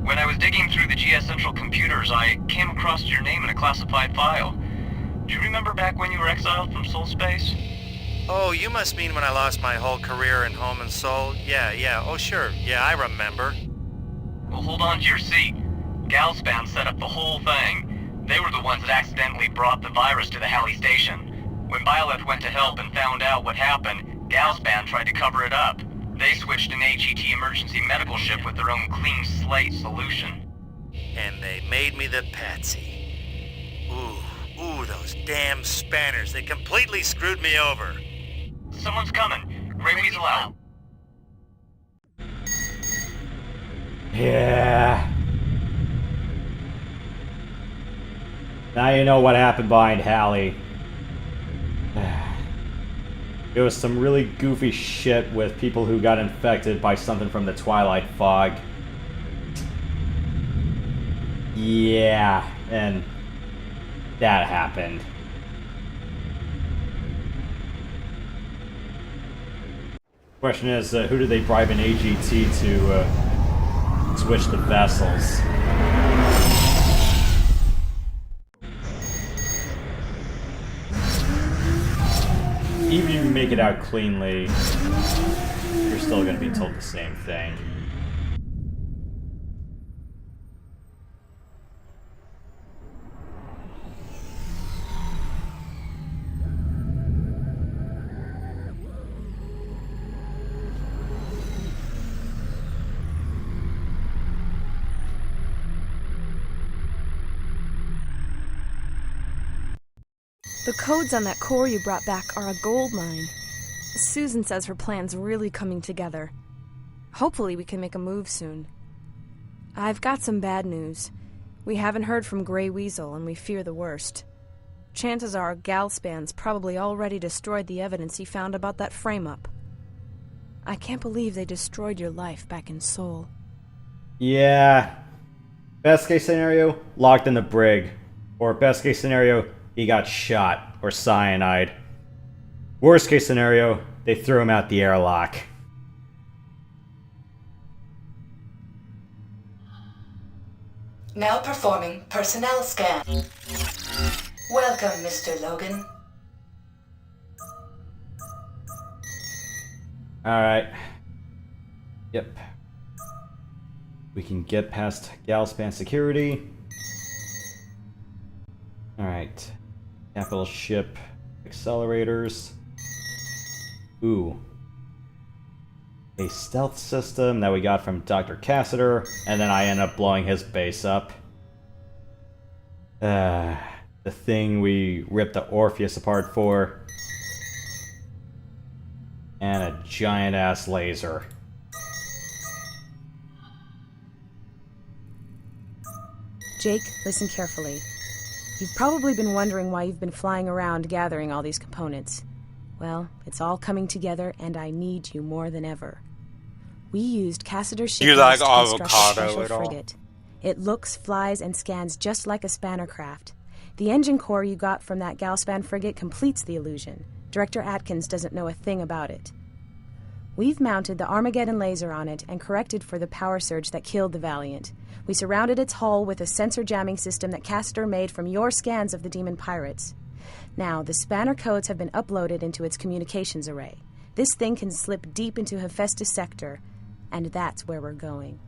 S16: When I was digging through the GS Central computers, I came across your name in a classified file. Do you remember back when you were exiled from Soul Space?
S7: Oh, you must mean when I lost my whole career in Home and Soul? Yeah. Oh, sure. Yeah, I remember.
S16: Well, hold on to your seat. Galspan set up the whole thing. They were the ones that accidentally brought the virus to the Halley station. When Byleth went to help and found out what happened, Galspan tried to cover it up. They switched an HET emergency medical ship with their own clean slate solution.
S7: And they made me the patsy. Ooh, those damn spanners. They completely screwed me over.
S16: Someone's coming. Grey Weasel out.
S1: Yeah. Now you know what happened behind Halley. It was some really goofy shit with people who got infected by something from the Twilight Fog. Yeah, and that happened. Question is, who did they bribe an AGT to switch the vessels? Even if you make it out cleanly, you're still going to be told the same thing.
S10: The codes on that core you brought back are a gold mine. Susan says her plan's really coming together. Hopefully we can make a move soon. I've got some bad news. We haven't heard from Grey Weasel, and we fear the worst. Chances are Galspan's probably already destroyed the evidence he found about that frame-up. I can't believe they destroyed your life back in Seoul.
S1: Yeah. Best case scenario, locked in the brig. Or best case scenario, he got shot or cyanide. Worst case scenario, they threw him out the airlock.
S17: Now performing personnel scan. Welcome, Mr. Logan.
S1: Alright. Yep. We can get past Galspan security. Alright. Capital ship accelerators. Ooh. A stealth system that we got from Dr. Cassiter, and then I end up blowing his base up. The thing we ripped the Orpheus apart for. And a giant-ass laser.
S10: Jake, listen carefully. You've probably been wondering why you've been flying around gathering all these components. Well, it's all coming together, and I need you more than ever. We used Cassiter's ship
S2: You like
S10: to construct a
S2: avocado
S10: special
S2: at all?
S10: frigate. It looks, flies, and scans just like a spanner craft. The engine core you got from that Galspan frigate completes the illusion. Director Atkins doesn't know a thing about it. We've mounted the Armageddon laser on it and corrected for the power surge that killed the Valiant. We surrounded its hull with a sensor jamming system that Cassiter made from your scans of the Demon Pirates. Now, the spanner codes have been uploaded into its communications array. This thing can slip deep into Hephaestus sector, and that's where we're going.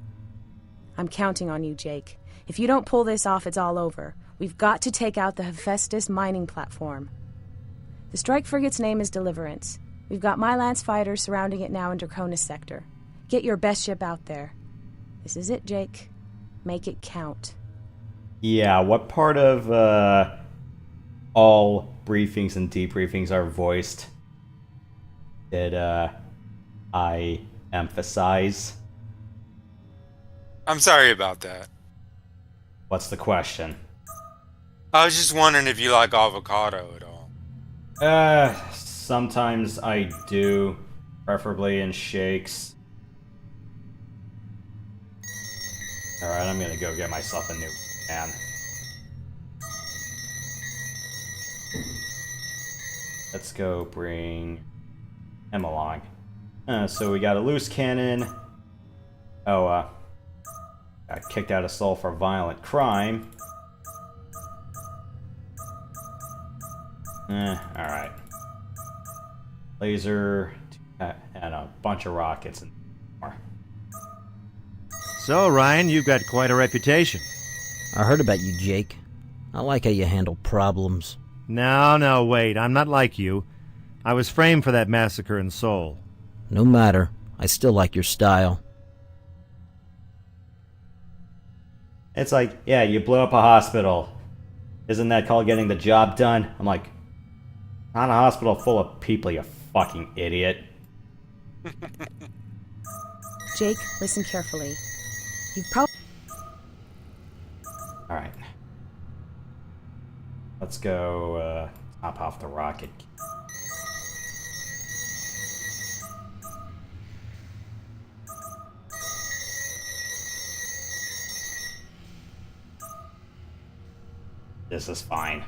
S10: I'm counting on you, Jake. If you don't pull this off, it's all over. We've got to take out the Hephaestus mining platform. The strike frigate's name is Deliverance. We've got Mylance fighters surrounding it now in Draconis sector. Get your best ship out there. This is it, Jake. Make it count.
S1: Yeah, what part of all briefings and debriefings are voiced did I emphasize?
S2: I'm sorry about that.
S1: What's the question?
S2: I was just wondering if you like avocado at all.
S1: Sometimes I do, preferably in shakes. Alright, I'm gonna go get myself a new can. Let's go bring him along. So we got a loose cannon. Oh, got kicked out of Seoul for violent crime. Alright. Laser, and a bunch of rockets and more.
S7: So, Ryan, you've got quite a reputation.
S18: I heard about you, Jake. I like how you handle problems.
S7: No, wait. I'm not like you. I was framed for that massacre in Seoul.
S18: No matter. I still like your style.
S1: It's like, yeah, you blew up a hospital. Isn't that called getting the job done? I'm like, not a hospital full of people, you fucking idiot.
S19: Jake, listen carefully. You've probably...
S1: Alright. Let's go, hop off the rocket. This is fine.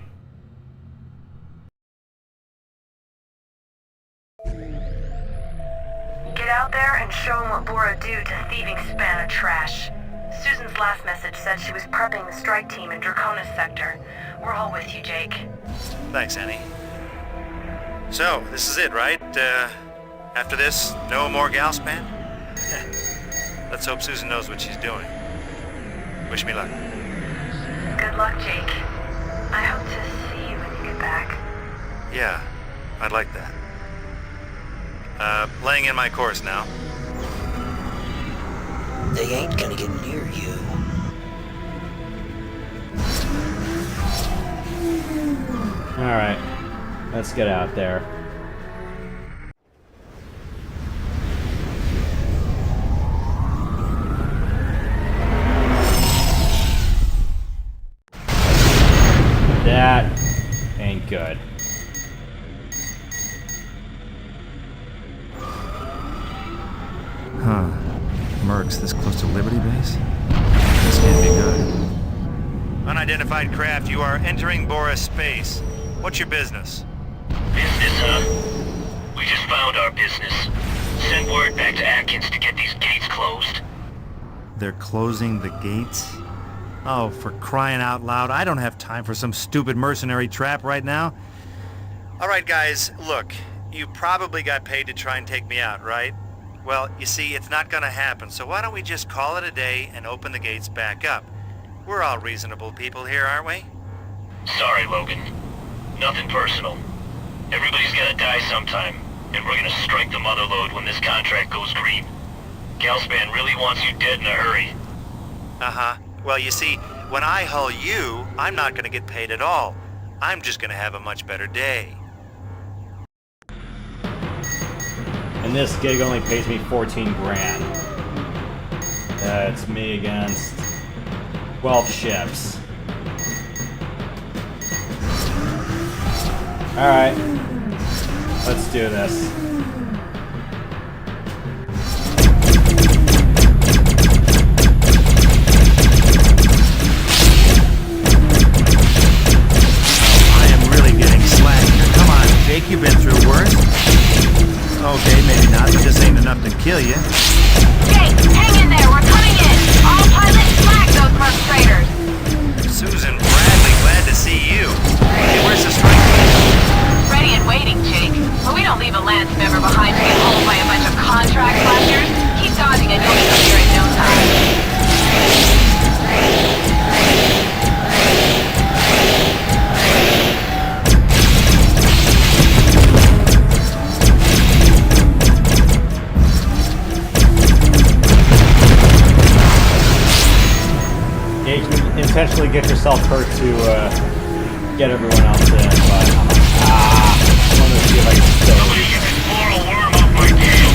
S13: Get out there and show him what Bora do to thieving span of trash. Susan's last message said she was prepping the strike team in Draconis sector. We're all with you, Jake.
S7: Thanks, Annie. So, this is it, right? After this, no more Galspan? Let's hope Susan knows what she's doing. Wish me luck.
S13: Good luck, Jake. I hope to see you when you get back.
S7: Yeah, I'd like that. Laying in my course now.
S18: They ain't gonna get near you.
S1: Alright, let's get out there. That ain't good.
S7: Huh. Mercs this close to Liberty Base? This can't be good. Unidentified craft, you are entering Bora space. What's your business?
S14: Business, huh? We just found our business. Send word back to Atkins to get these gates closed.
S7: They're closing the gates? Oh, for crying out loud, I don't have time for some stupid mercenary trap right now. Alright guys, look, you probably got paid to try and take me out, right? Well, you see, it's not gonna happen, so why don't we just call it a day and open the gates back up? We're all reasonable people here, aren't we?
S14: Sorry, Logan. Nothing personal. Everybody's gonna die sometime, and we're gonna strike the mother lode when this contract goes green. Galspan really wants you dead in a hurry.
S7: Uh-huh. Well, you see, when I hull you, I'm not gonna get paid at all. I'm just gonna have a much better day.
S1: And this gig only pays me 14 grand. That's me against 12 ships. Alright. Let's do this.
S7: I am really getting slack here. Come on, Jake, you've been through worse. Okay, maybe not, but this ain't enough to kill you.
S13: Jake, hang in there. We're coming in. All pilots flag those merc traders.
S7: Susan Bradley, glad to see you. Hey, where's the strike team?
S9: Ready and waiting, Jake. But we don't leave a Lance member behind to get hauled by a bunch of contract slashers. Keep dodging and you'll be up here in no time.
S1: Yeah, you can intentionally get yourself hurt to get everyone else in, but I'm like, I want to see if I can still.
S14: Somebody get this floral worm off my tail.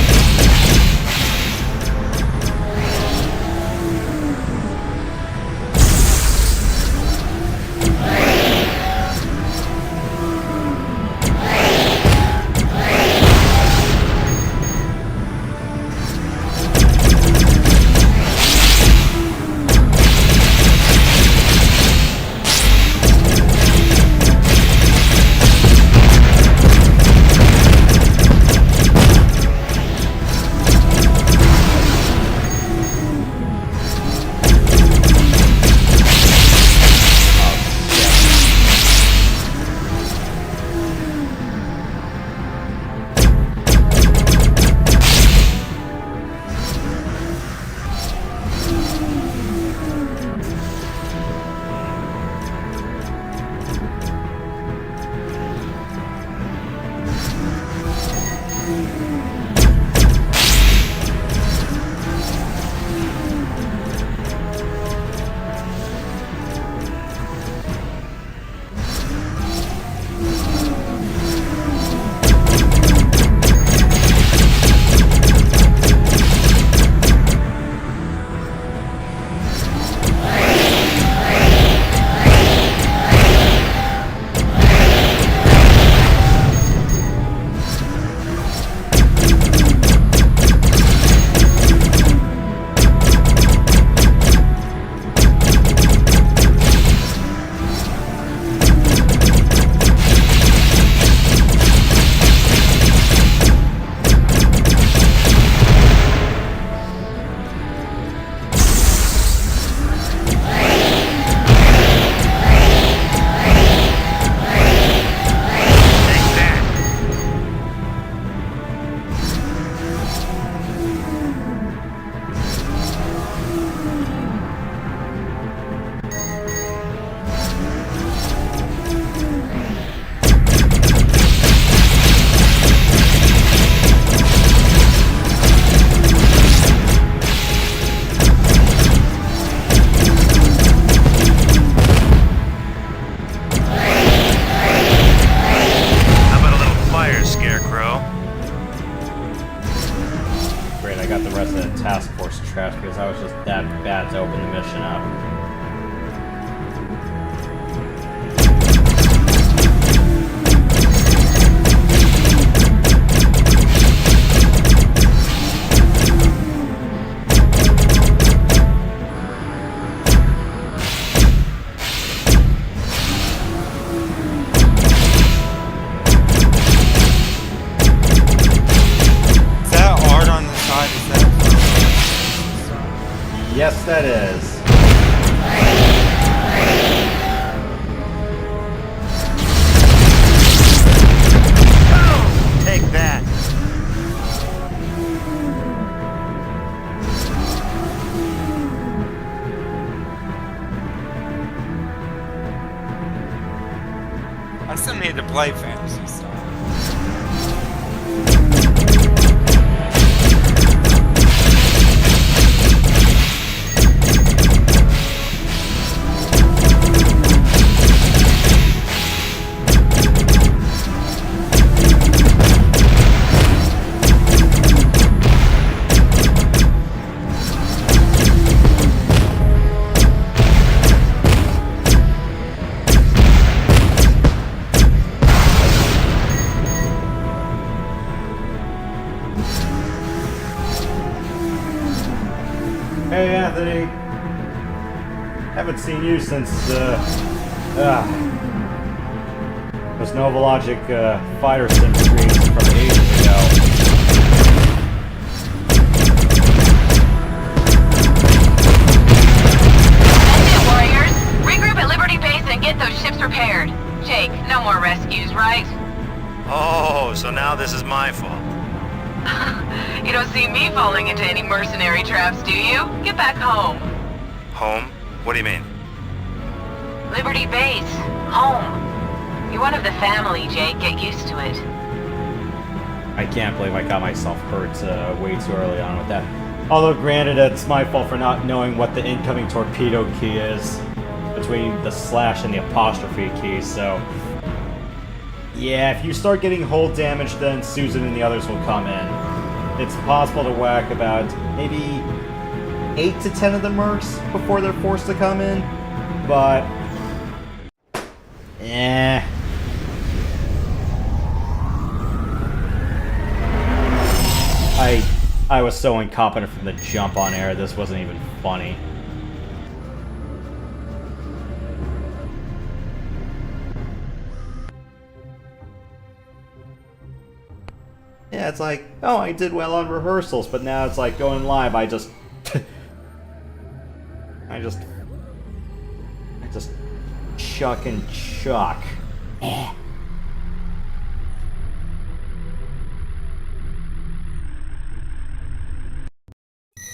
S1: got the rest of the task force trash because I was just that bad to open the mission up. Yes, that is.
S7: Take that.
S2: I still need to play Fantasy Star.
S1: Hey Anthony, haven't seen you since those Novalogic fighter sim screens from ages ago.
S9: That's it, warriors. Regroup at Liberty Base and get those ships repaired. Jake, no more rescues, right?
S7: Oh, so now this is my fault.
S9: You don't see me falling into any mercenary traps, do you? Get back home.
S7: Home? What do you mean?
S9: Liberty Base. Home. You're one of the family, Jake. Get used to it.
S1: I can't believe I got myself hurt way too early on with that. Although granted, it's my fault for not knowing what the incoming torpedo key is between the slash and the apostrophe key, so... Yeah, if you start getting hull damage, then Susan and the others will come in. It's possible to whack about maybe 8 to 10 of the mercs before they're forced to come in, but... I was so incompetent from the jump on air, this wasn't even funny. Yeah, it's like, oh, I did well on rehearsals, but now it's like going live, I just chuck and chuck.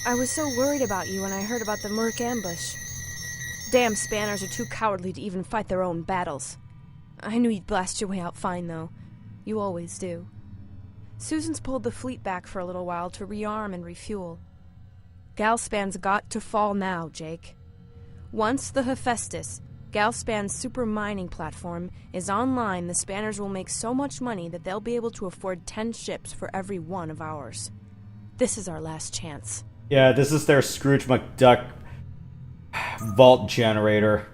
S10: I was so worried about you when I heard about the Merc ambush. Damn Spanners are too cowardly to even fight their own battles. I knew you'd blast your way out fine, though. You always do. Susan's pulled the fleet back for a little while to rearm and refuel. Galspan's got to fall now, Jake. Once the Hephaestus, Galspan's super mining platform, is online, the Spanners will make so much money that they'll be able to afford 10 ships for every one of ours. This is our last chance.
S1: Yeah, this is their Scrooge McDuck vault generator.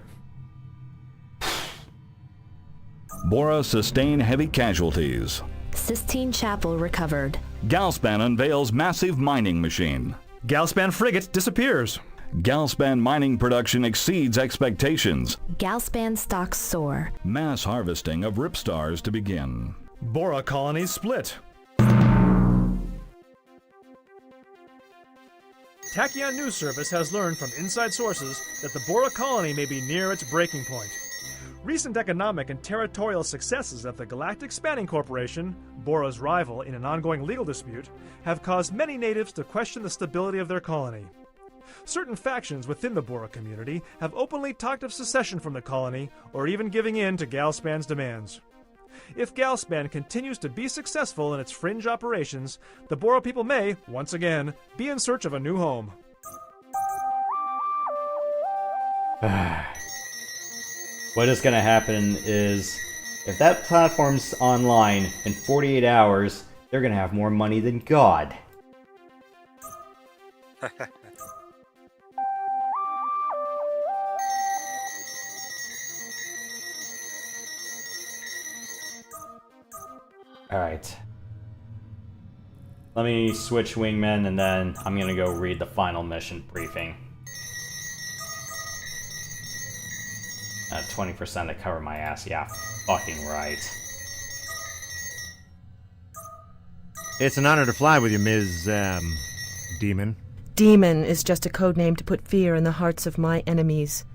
S20: Bora sustained heavy casualties.
S4: Sistine Chapel recovered.
S20: Galspan unveils massive mining machine.
S3: Galspan frigate disappears.
S20: Galspan mining production exceeds expectations.
S4: Galspan stocks soar.
S20: Mass harvesting of ripstars to begin.
S3: Bora colonies split. Tachyon News Service has learned from inside sources that the Bora colony may be near its breaking point. Recent economic and territorial successes of the Galactic Spanning Corporation, Bora's rival in an ongoing legal dispute, have caused many natives to question the stability of their colony. Certain factions within the Bora community have openly talked of secession from the colony or even giving in to Galspan's demands. If Galspan continues to be successful in its fringe operations, the Bora people may, once again, be in search of a new home.
S1: What is going to happen is, if that platform's online in 48 hours, they're going to have more money than God. Alright. Let me switch wingmen, and then I'm gonna go read the final mission briefing. 20% to cover my ass, yeah, fucking right.
S21: It's an honor to fly with you, Ms. Demon.
S22: Demon is just a code name to put fear in the hearts of my enemies.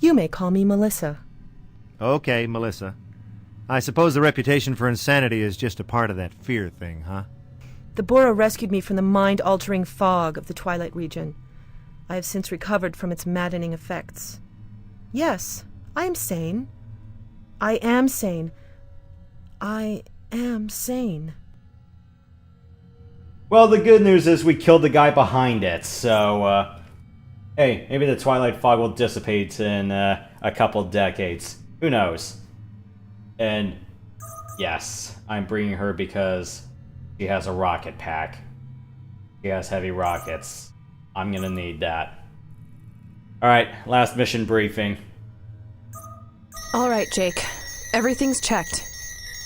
S22: You may call me Melissa.
S21: Okay, Melissa. I suppose the reputation for insanity is just a part of that fear thing, huh?
S22: The Bora rescued me from the mind-altering fog of the Twilight region. I have since recovered from its maddening effects. Yes, I am sane. I am sane. I am sane.
S1: Well, the good news is we killed the guy behind it, so, hey, maybe the Twilight Fog will dissipate in, a couple decades. Who knows? And, yes, I'm bringing her because she has a rocket pack. She has heavy rockets. I'm gonna need that. Alright, last mission briefing.
S10: Alright, Jake. Everything's checked.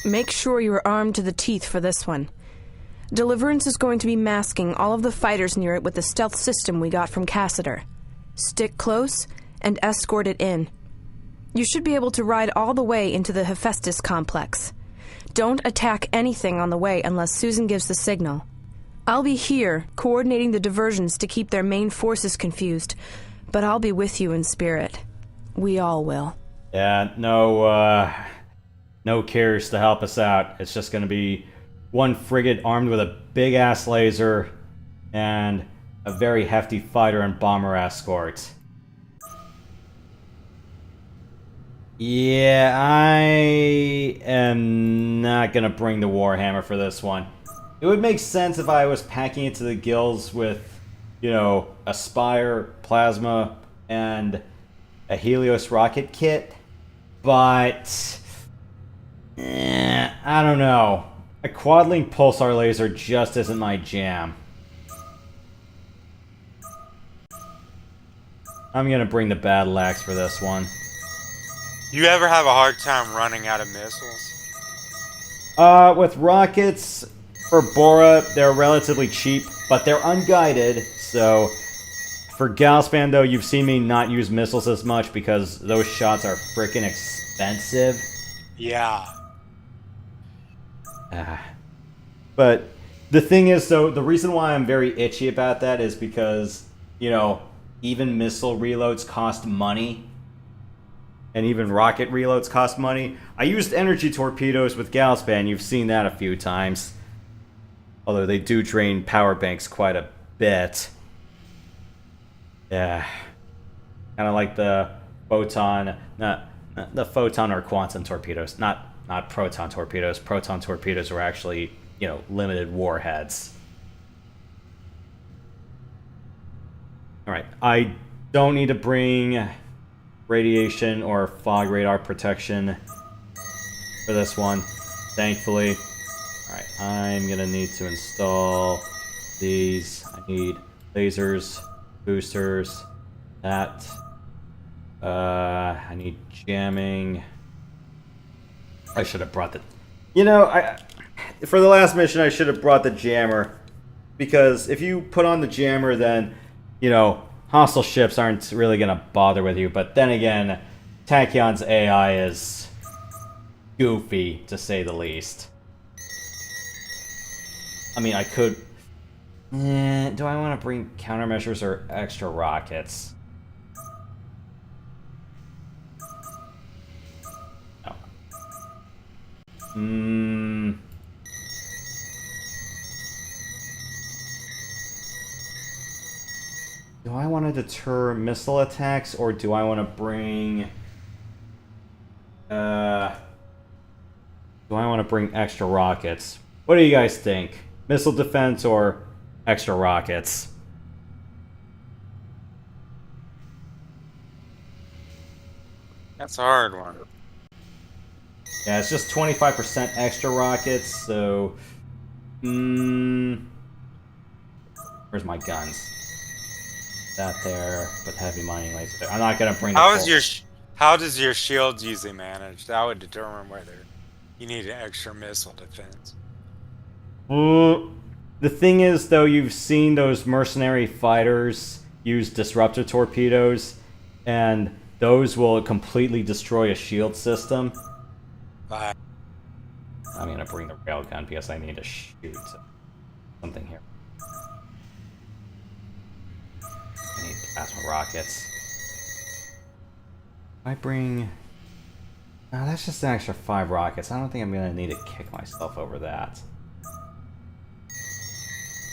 S10: Make sure you're armed to the teeth for this one. Deliverance is going to be masking all of the fighters near it with the stealth system we got from Cassiter. Stick close and escort it in. You should be able to ride all the way into the Hephaestus complex. Don't attack anything on the way unless Susan gives the signal. I'll be here, coordinating the diversions to keep their main forces confused, but I'll be with you in spirit. We all will.
S1: Yeah, no cares to help us out. It's just gonna be one frigate armed with a big-ass laser and a very hefty fighter and bomber escort. Yeah, I am not gonna bring the Warhammer for this one. It would make sense if I was packing it to the gills with, you know, a Spire, Plasma, and a Helios rocket kit, but I don't know. A quad-link pulsar laser just isn't my jam. I'm gonna bring the battle axe for this one.
S2: You ever have a hard time running out of missiles?
S1: With rockets, for Bora, they're relatively cheap, but they're unguided, so... For Galspan, though, you've seen me not use missiles as much because those shots are freaking expensive.
S2: Yeah.
S1: But the thing is, though, the reason why I'm very itchy about that is because, you know, even missile reloads cost money. And even rocket reloads cost money. I used energy torpedoes with Galspan. You've seen that a few times. Although they do drain power banks quite a bit. Yeah. Kind of like the photon... Not the photon or quantum torpedoes. Not proton torpedoes. Proton torpedoes are actually, you know, limited warheads. Alright, I don't need to bring radiation or fog radar protection for this one, thankfully. Alright, I'm gonna need to install these. I need lasers, boosters, that. I need jamming. I should have brought the... You know, for the last mission, I should have brought the jammer. Because if you put on the jammer, then, you know, hostile ships aren't really going to bother with you. But then again, Tachyon's AI is goofy, to say the least. I mean, I could... do I want to bring countermeasures or extra rockets? No. Do I want to deter missile attacks, or do I want to bring... do I want to bring extra rockets? What do you guys think? Missile defense or extra rockets?
S2: That's a hard one.
S1: Yeah, it's just 25% extra rockets, so... where's my guns? that there, put heavy mining laser there. I'm not gonna bring.
S2: How does your shield usually manage? That would determine whether you need an extra missile defense.
S1: The thing is, though, you've seen those mercenary fighters use disruptor torpedoes, and those will completely destroy a shield system. I'm gonna bring the railgun because I need to shoot something here. I need plasma rockets. I bring... No, that's just an extra 5 rockets. I don't think I'm gonna need to kick myself over that.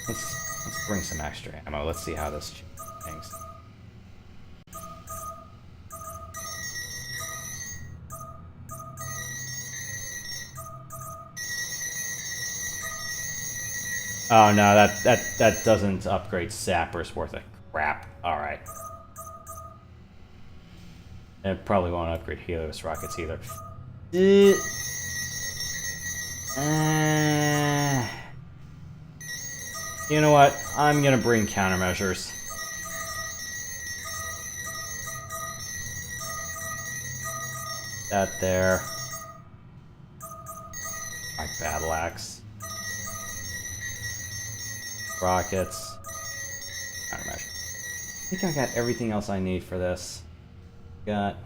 S1: Let's bring some extra ammo. Let's see how this things. Oh no, that doesn't upgrade sappers worth of crap. Alright. It probably won't upgrade Helios rockets either. You know what? I'm gonna bring countermeasures. That there. My battle axe. Rockets. Countermeasure. I think I got everything else I need for this. Got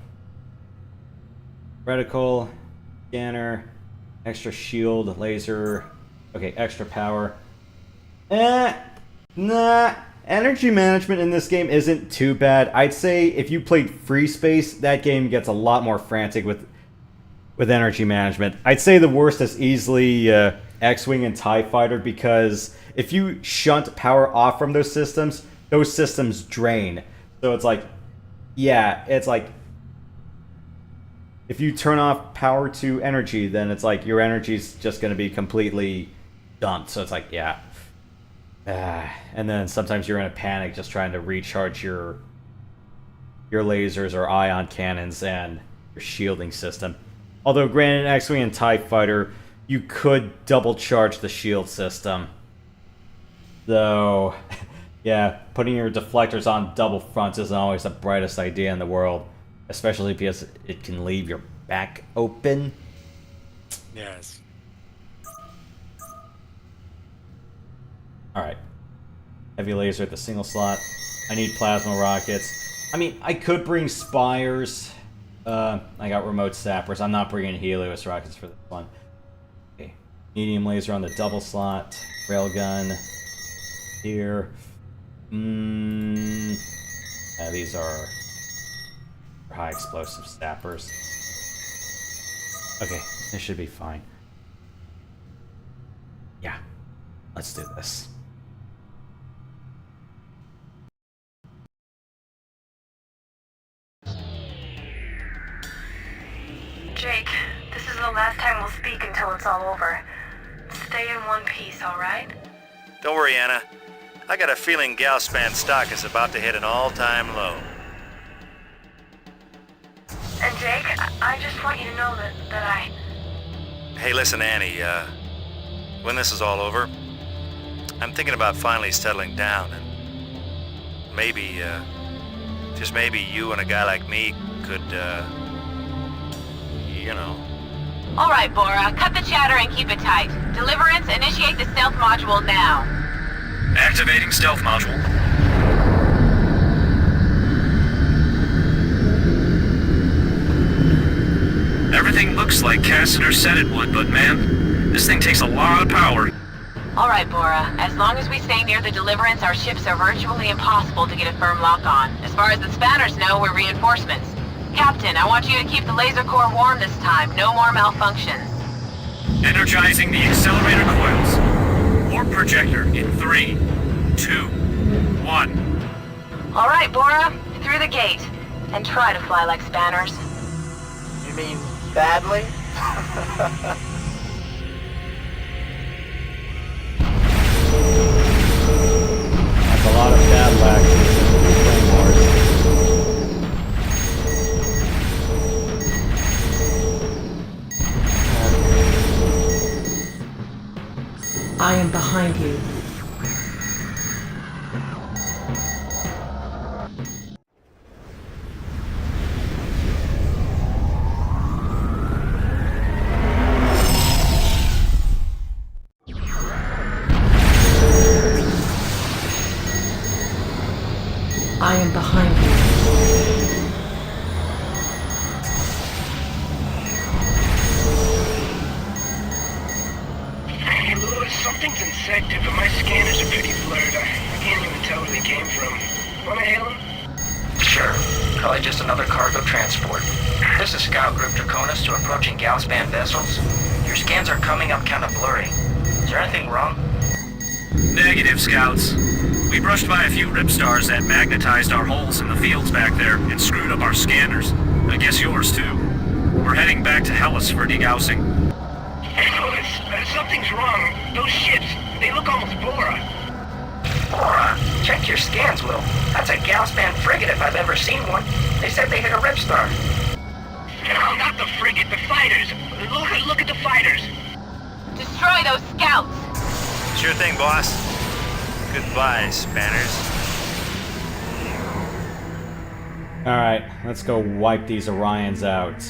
S1: reticle, scanner, extra shield, laser. Okay, extra power. Nah. Energy management in this game isn't too bad. I'd say if you played Free Space, that game gets a lot more frantic with energy management. I'd say the worst is easily X-Wing and TIE Fighter, because if you shunt power off from those systems drain. So it's like, yeah, it's like, if you turn off power to energy, then it's like your energy's just going to be completely dumped. So it's like, yeah. And then sometimes you're in a panic just trying to recharge your lasers or ion cannons and your shielding system. Although granted, X-Wing and TIE Fighter, you could double charge the shield system. Though, yeah, putting your deflectors on double fronts isn't always the brightest idea in the world. Especially because it can leave your back open.
S2: Yes.
S1: Alright. Heavy laser at the single slot. I need plasma rockets. I mean, I could bring spires. I got remote sappers. I'm not bringing Helios rockets for this one. Okay. Medium laser on the double slot. Railgun. Here. These are high explosive sappers. Okay, this should be fine. Yeah. Let's do this.
S13: Jake, this is the last time we'll speak until it's all over. Stay in one piece, alright?
S7: Don't worry, Anna. I got a feeling Galspan stock is about to hit an all-time low.
S13: And Jake, I just want you to know that I...
S7: Hey, listen, Annie, when this is all over, I'm thinking about finally settling down, and maybe, just maybe you and a guy like me could, you know...
S6: Alright, Bora, cut the chatter and keep it tight. Deliverance, initiate the stealth module now.
S14: Activating stealth module. Everything looks like Cassiter said it would, but man, this thing takes a lot of power.
S6: Alright, Bora, as long as we stay near the Deliverance, our ships are virtually impossible to get a firm lock on. As far as the Spanners know, we're reinforcements. Captain, I want you to keep the laser core warm this time. No more malfunctions.
S14: Energizing the accelerator coils. Warp projector in 3, 2, 1.
S6: Alright, Bora, through the gate. And try to fly like Spanners.
S12: You mean badly?
S1: That's a lot of battle axes and claymores.
S22: I am behind you. I am behind you.
S14: Hey, Lewis, something's infected, but my scanners are pretty blurred. I can't even tell where they came from. Wanna hail them?
S8: Sure. Probably just another cargo transport. This is Scout Group Draconis to approaching Galspan vessels. Your scans are coming up kind of blurry. Is there anything wrong?
S5: Negative, Scouts. We brushed by a few ripstars that magnetized our holes in the fields back there and screwed up our scanners. I guess yours, too. We're heading back to Hellas for degaussing.
S14: Hey, Lewis, something's wrong. Those ships, they look almost Bora.
S8: Bora? Check your scans, Will. That's a Galspan frigate if I've ever seen one. They said they hit a ripstar.
S14: No, not the frigate, the fighters. Look at the fighters.
S6: Destroy those scouts!
S7: Sure thing, boss. Goodbye, Spanners.
S1: Alright, let's go wipe these Orions out.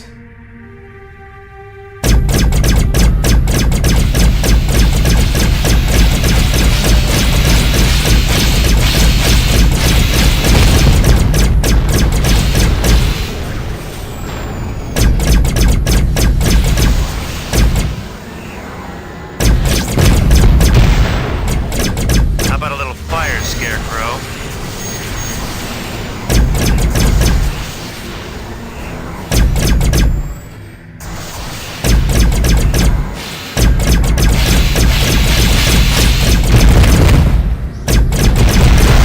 S7: How about a little fire, Scarecrow?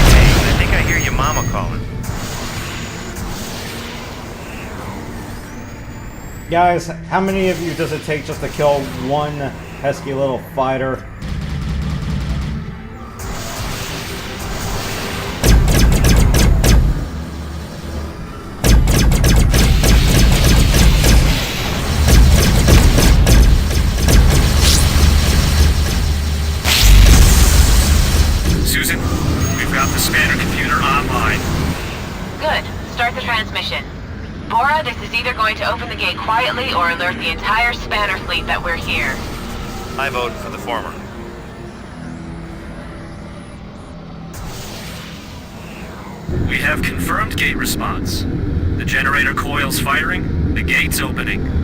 S7: Hey, I think I hear your mama calling.
S1: Guys, how many of you does it take just to kill one pesky little fighter?
S5: Susan, we've got the spanner computer online.
S6: Good. Start the transmission. Bora, this is either going to open the gate quietly or alert the entire spanner fleet that we're here.
S7: I vote for the former.
S5: We have confirmed gate response. The generator coil's firing, the gate's opening.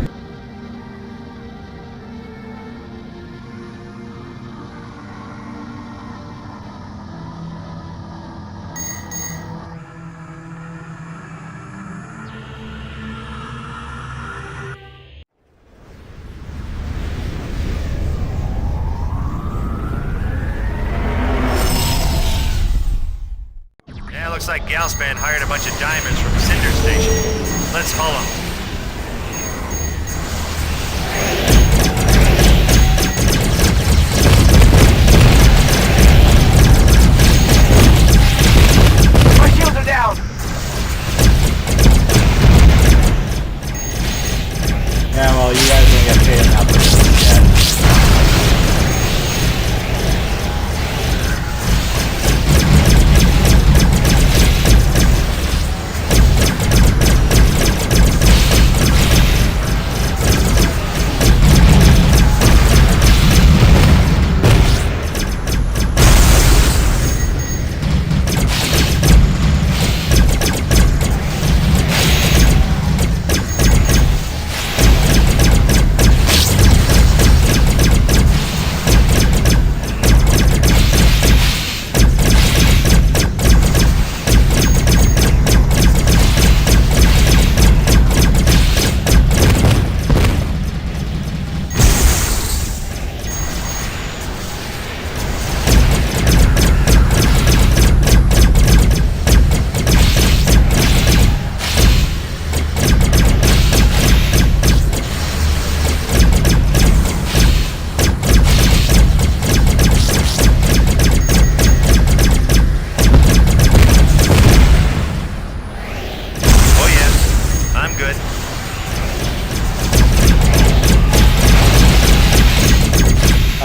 S7: Yeah, looks like Galspan hired a bunch of diamonds from Cinder Station. Let's haul them.
S8: My shields are down!
S1: Yeah, well, you guys don't get paid enough for this yet.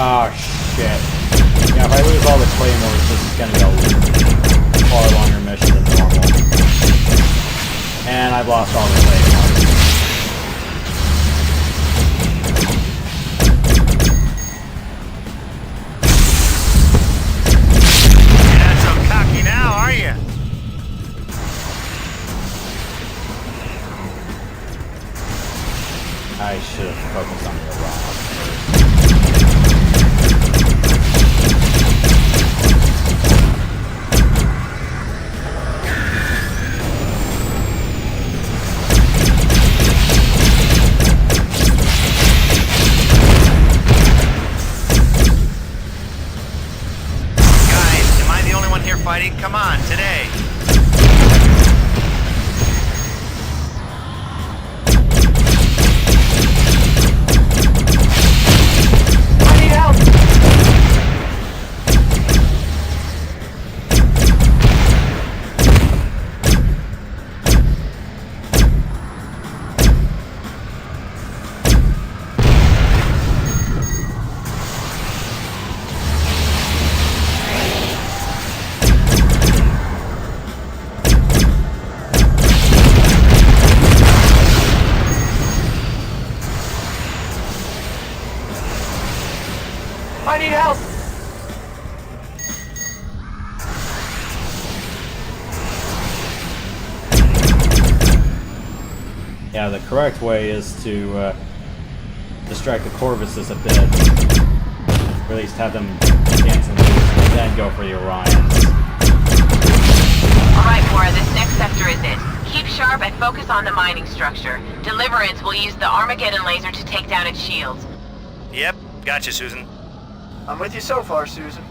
S1: Oh shit. Yeah, if I lose all the claymores, this is gonna be a far longer mission than normal. And I've lost all the claymores.
S7: You're not so cocky now, are you? down here fighting? Come on, today.
S12: I need help! I need help!
S1: Yeah, the correct way is to distract the Corvuses a bit. Or at least have them dance and then go for the Orions.
S6: Alright, Bora, this next sector is it. Keep sharp and focus on the mining structure. Deliverance will use the Armageddon laser to take down its shields.
S7: Yep, gotcha, Susan.
S12: I'm with you so far, Susan.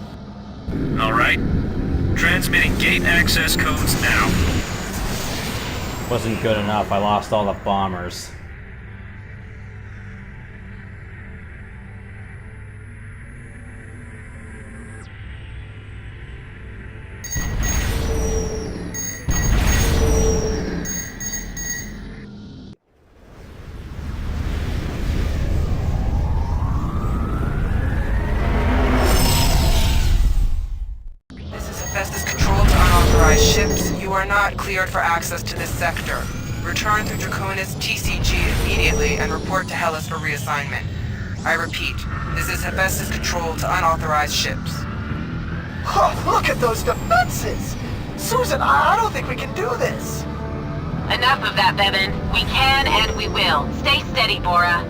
S5: Alright. Transmitting gate access codes now.
S1: Wasn't good enough, I lost all the bombers.
S11: Ships, you are not cleared for access to this sector. Return through Draconis TCG immediately and report to Hellas for reassignment. I repeat, this is Hephaestus Control to unauthorized ships.
S12: Oh, look at those defenses! Susan, I don't think we can do this!
S6: Enough of that, Bevan. We can and we will. Stay steady, Bora.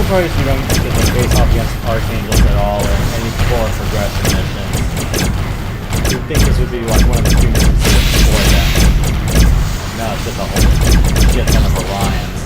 S1: surprised you don't get to face off against Archangels at all in any core progression missions. You'd think this would be like one of the few missions before that. No, it's just a whole shit ton of Orions.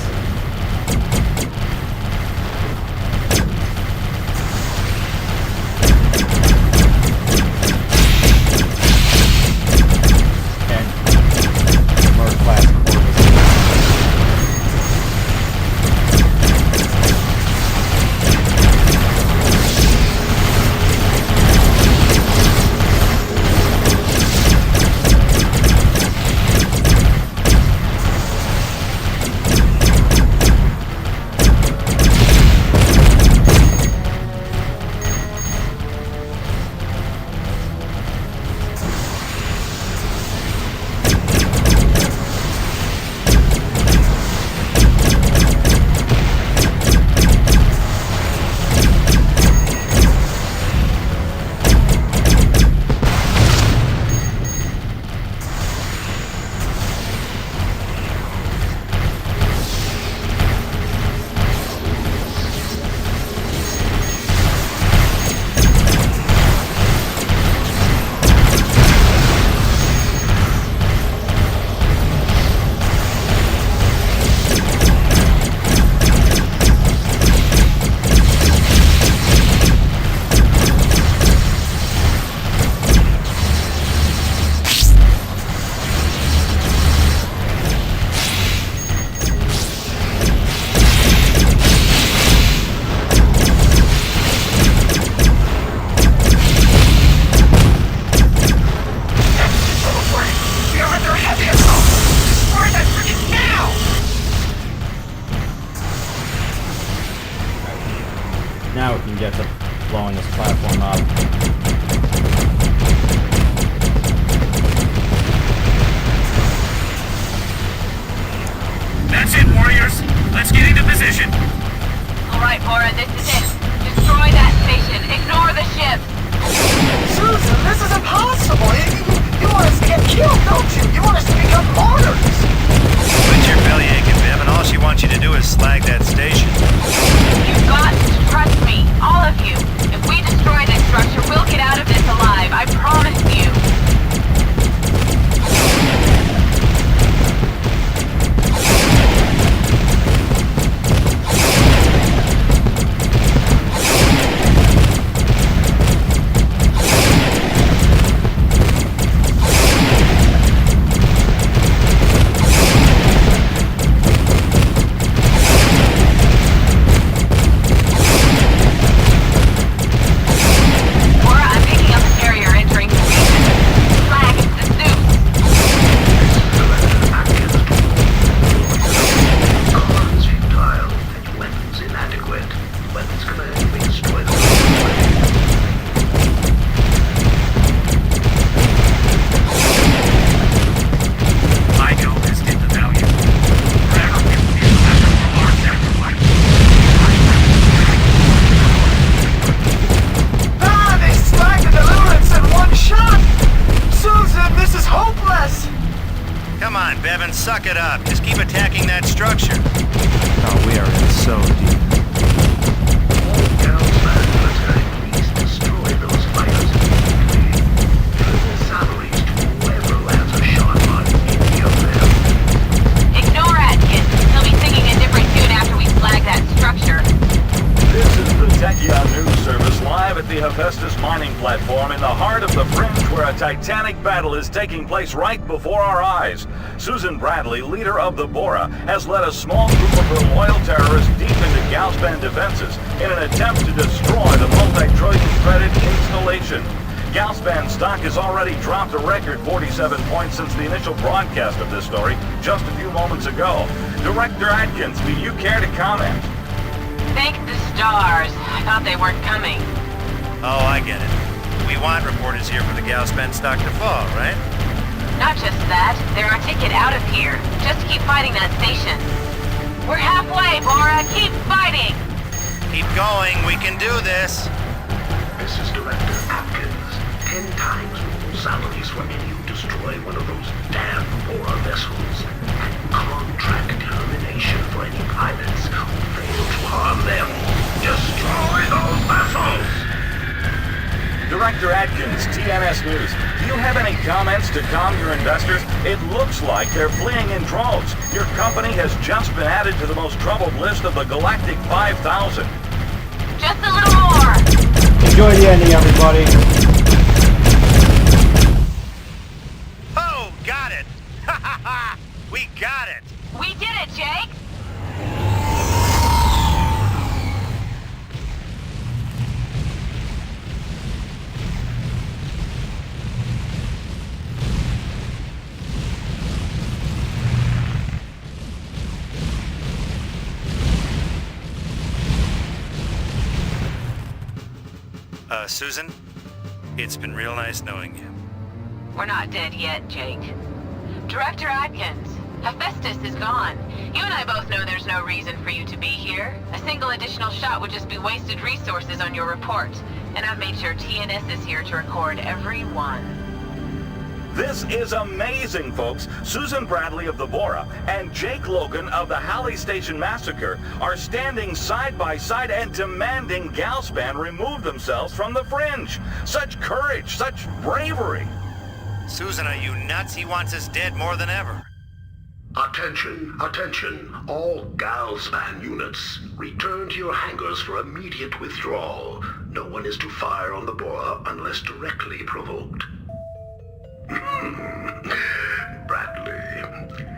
S1: Now we can get to blowing this platform up.
S5: That's it, warriors. Let's get into position.
S6: Alright, Bora, this is it. Destroy that station. Ignore the ships.
S12: Susan, this is impossible. You want us to get killed, don't you? You want us to become martyrs.
S7: Quit your belly aching, Viv, and all she wants you to do is slag that station.
S6: You've got to trust me. All of you. If we destroy this structure, we'll get out of this alive. I promise you.
S7: Come on, Bevan, suck it up. Just keep attacking that structure.
S21: Oh, we are in so deep.
S14: Please destroy those fighters immediately. Triple salaries to whoever lands a shot on any of them.
S6: Ignore Atkins. He'll be singing a different tune after we flag that structure.
S20: This is the Tachyon news service live at the Hephaestus mining platform in the heart of the Fringe, where a titanic battle is taking place right before our eyes. Susan Bradley, leader of the Bora, has led a small group of her loyal terrorists deep into Galspan defenses in an attempt to destroy the multi-trillion credit installation. Galspan stock has already dropped a record 47 points since the initial broadcast of this story just a few moments ago. Director Atkins, do you care to comment?
S6: Thank the stars. I thought they weren't coming.
S7: Oh, I get it. We want reporters here for the Galspan stock to fall, right?
S6: Not just that, they're our ticket out of here. Just keep fighting that station. We're halfway, Bora. Keep fighting!
S7: Keep going. We can do this.
S14: This is Director Atkins. 10 times more salaries for any who destroy one of those damn Bora vessels. And contract termination for any pilots who fail to harm them. Destroy those vessels!
S20: Director Atkins, TNS News, do you have any comments to calm your investors? It looks like they're fleeing in droves. Your company has just been added to the most troubled list of the Galactic 5,000.
S6: Just a little more!
S1: Enjoy the ending, everybody.
S7: Oh, got it! Ha ha ha! We got it!
S6: We did it, Jake!
S7: Susan, it's been real nice knowing you.
S6: We're not dead yet, Jake. Director Atkins, Hephaestus is gone. You and I both know there's no reason for you to be here. A single additional shot would just be wasted resources on your report. And I've made sure TNS is here to record every one.
S20: This is amazing, folks. Susan Bradley of the Bora and Jake Logan of the Halley Station Massacre are standing side by side and demanding Galspan remove themselves from the Fringe. Such courage, such bravery.
S7: Susan, are you nuts? He wants us dead more than ever.
S14: Attention, attention, all Galspan units. Return to your hangars for immediate withdrawal. No one is to fire on the Bora unless directly provoked. Bradley,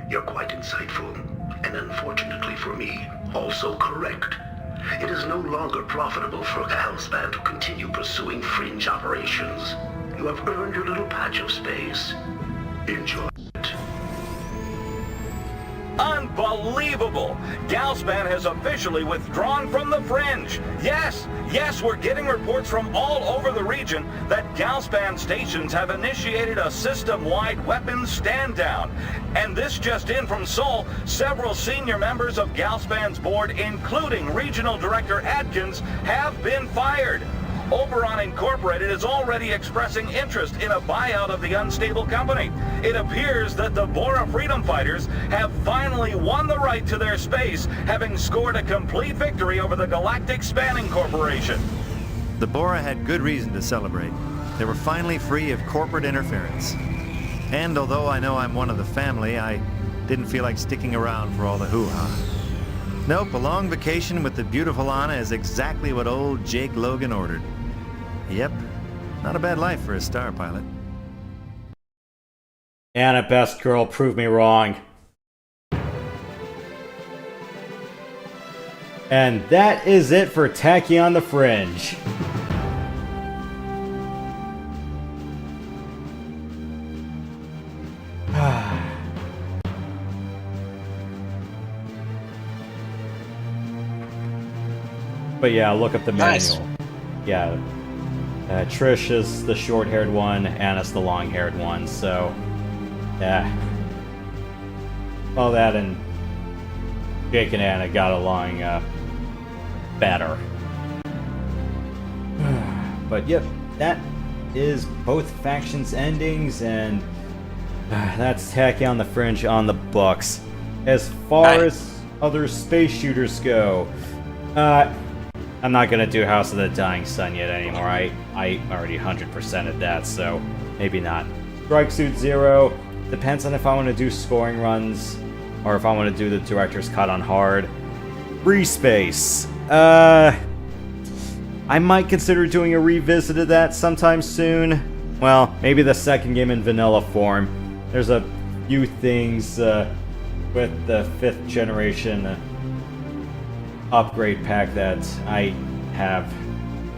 S14: you're quite insightful, and unfortunately for me, also correct. It is no longer profitable for Galspan to continue pursuing Fringe operations. You have earned your little patch of space. Enjoy it.
S20: Unbelievable! Unbelievable! Galspan has officially withdrawn from the Fringe. Yes, we're getting reports from all over the region that Galspan stations have initiated a system-wide weapons stand-down. And this just in from Seoul, several senior members of Galspan's board, including Regional Director Atkins, have been fired. Oberon Incorporated is already expressing interest in a buyout of the unstable company. It appears that the Bora Freedom Fighters have finally won the right to their space, having scored a complete victory over the Galactic Spanning Corporation.
S21: The Bora had good reason to celebrate. They were finally free of corporate interference. And although I know I'm one of the family, I didn't feel like sticking around for all the hoo-ha. Nope, a long vacation with the beautiful Anna is exactly what old Jake Logan ordered. Yep, not a bad life for a star pilot.
S1: Anna, best girl, prove me wrong. And that is it for Tachyon the Fringe. But yeah, look up the
S2: Nice.
S1: manual. Yeah. Trish is the short-haired one, Anna's the long-haired one, so... Yeah. Well, that and Jake and Anna got along, better. But yep, that is both factions' endings, and that's Tachyon the Fringe on the books. As far as other space shooters go, I'm not gonna do House of the Dying Sun yet anymore. I already 100%ed that, so maybe not. Strike Suit Zero depends on if I want to do scoring runs or if I want to do the director's cut on hard. Free Space. I might consider doing a revisit of that sometime soon. Well, maybe the second game in vanilla form. There's a few things with the 5th generation upgrade pack that I have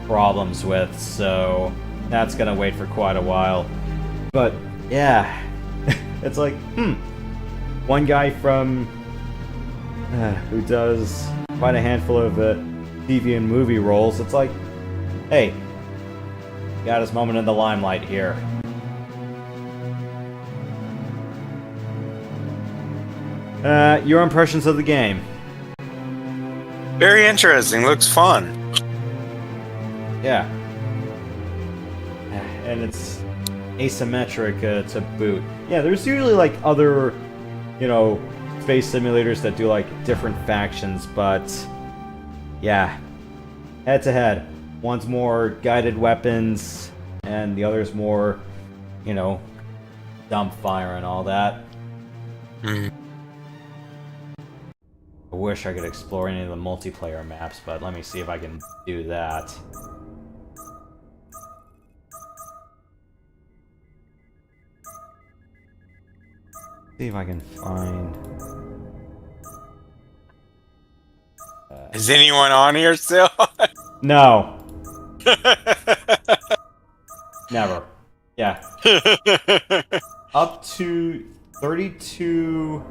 S1: problems with, so that's gonna wait for quite a while. But yeah, it's like, one guy from who does quite a handful of TV and movie roles. It's like, hey, got his moment in the limelight here. Your impressions of the game?
S2: Very interesting. Looks fun.
S1: Yeah. And it's asymmetric to boot. Yeah, there's usually like other, space simulators that do like different factions, but yeah. Head to head. One's more guided weapons, and the other's more, dump fire and all that. I wish I could explore any of the multiplayer maps, but let me see if I can do that. See if I can find...
S2: Is anyone on here still?
S1: No. Never. Yeah. Up to 32...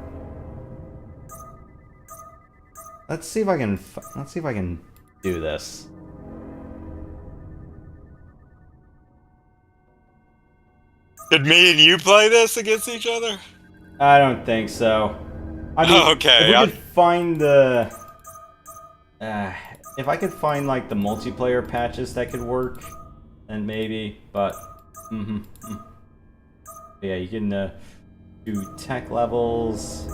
S1: Let's see if I can do this.
S2: Did me and you play this against each other?
S1: I don't think so. I mean,
S2: okay.
S1: If we could find the... if I could find, like, the multiplayer patches that could work, then maybe, but... Yeah, you can do tech levels...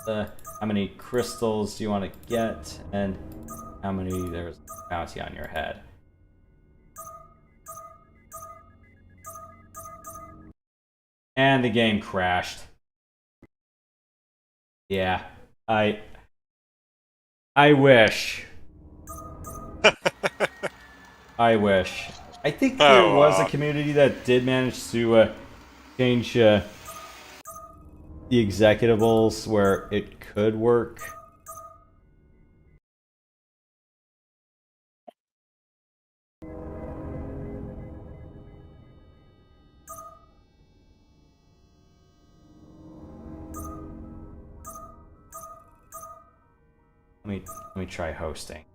S1: how many crystals do you want to get, and how many there's bounty on your head. And the game crashed. Yeah, I wish. I wish. I think there was a community that did manage to change the executables where it could work. Let me try hosting.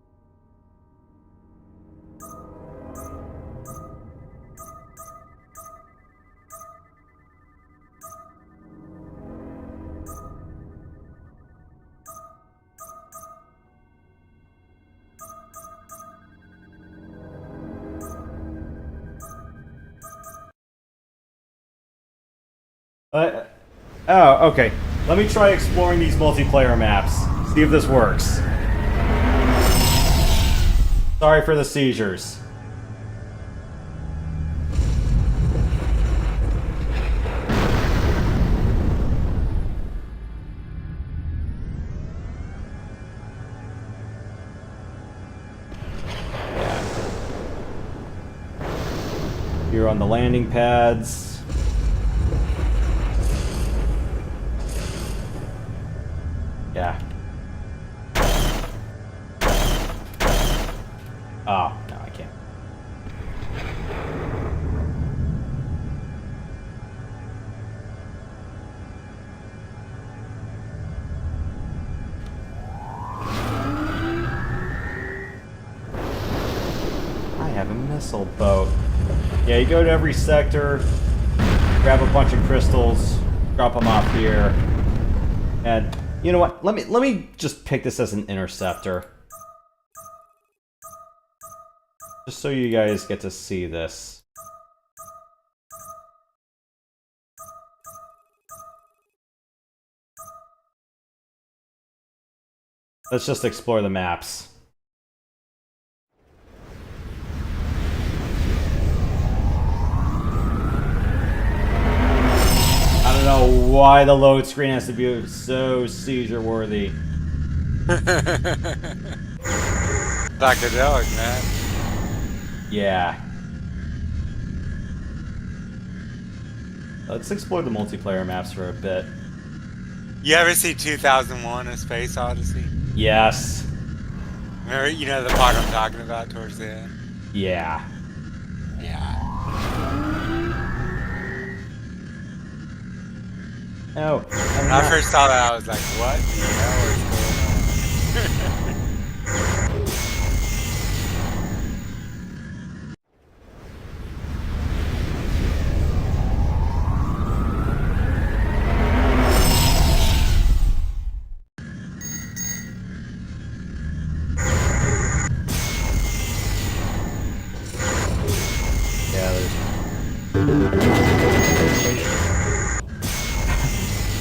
S1: Oh, okay. Let me try exploring these multiplayer maps. See if this works. Sorry for the seizures. Here on the landing pads. Yeah. Oh, no, I can't. I have a missile boat. Yeah, you go to every sector, grab a bunch of crystals, drop them off here, and you know what? Let me just pick this as an interceptor. Just so you guys get to see this. Let's just explore the maps. I don't know why the load screen has to be so seizure-worthy.
S2: Psychedelic, man.
S1: Yeah. Let's explore the multiplayer maps for a bit.
S2: You ever see 2001: A Space Odyssey?
S1: Yes.
S2: Remember, you know the part I'm talking about towards the end?
S1: Yeah.
S2: Yeah.
S1: Oh.
S2: When I first saw that, I was like, what the hell is going on?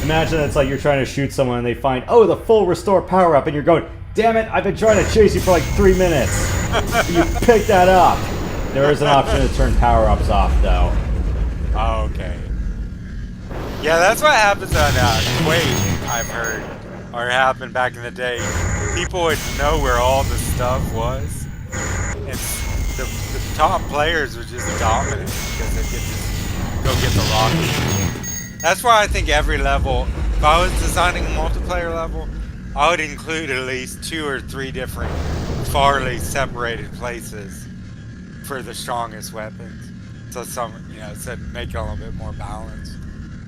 S1: Imagine it's like you're trying to shoot someone and they find, oh, the full restore power up, and you're going, damn it, I've been trying to chase you for like 3 minutes. You pick that up. There is an option to turn power ups off, though.
S2: Oh, okay. Yeah, that's what happens on Quake, I've heard. Or happened back in the day. People would know where all the stuff was. And the top players would just dominate because they could just go get the rocket. That's why I think every level, if I was designing a multiplayer level, I would include at least 2 or 3 different farly separated places for the strongest weapons. So so make it a little bit more balanced.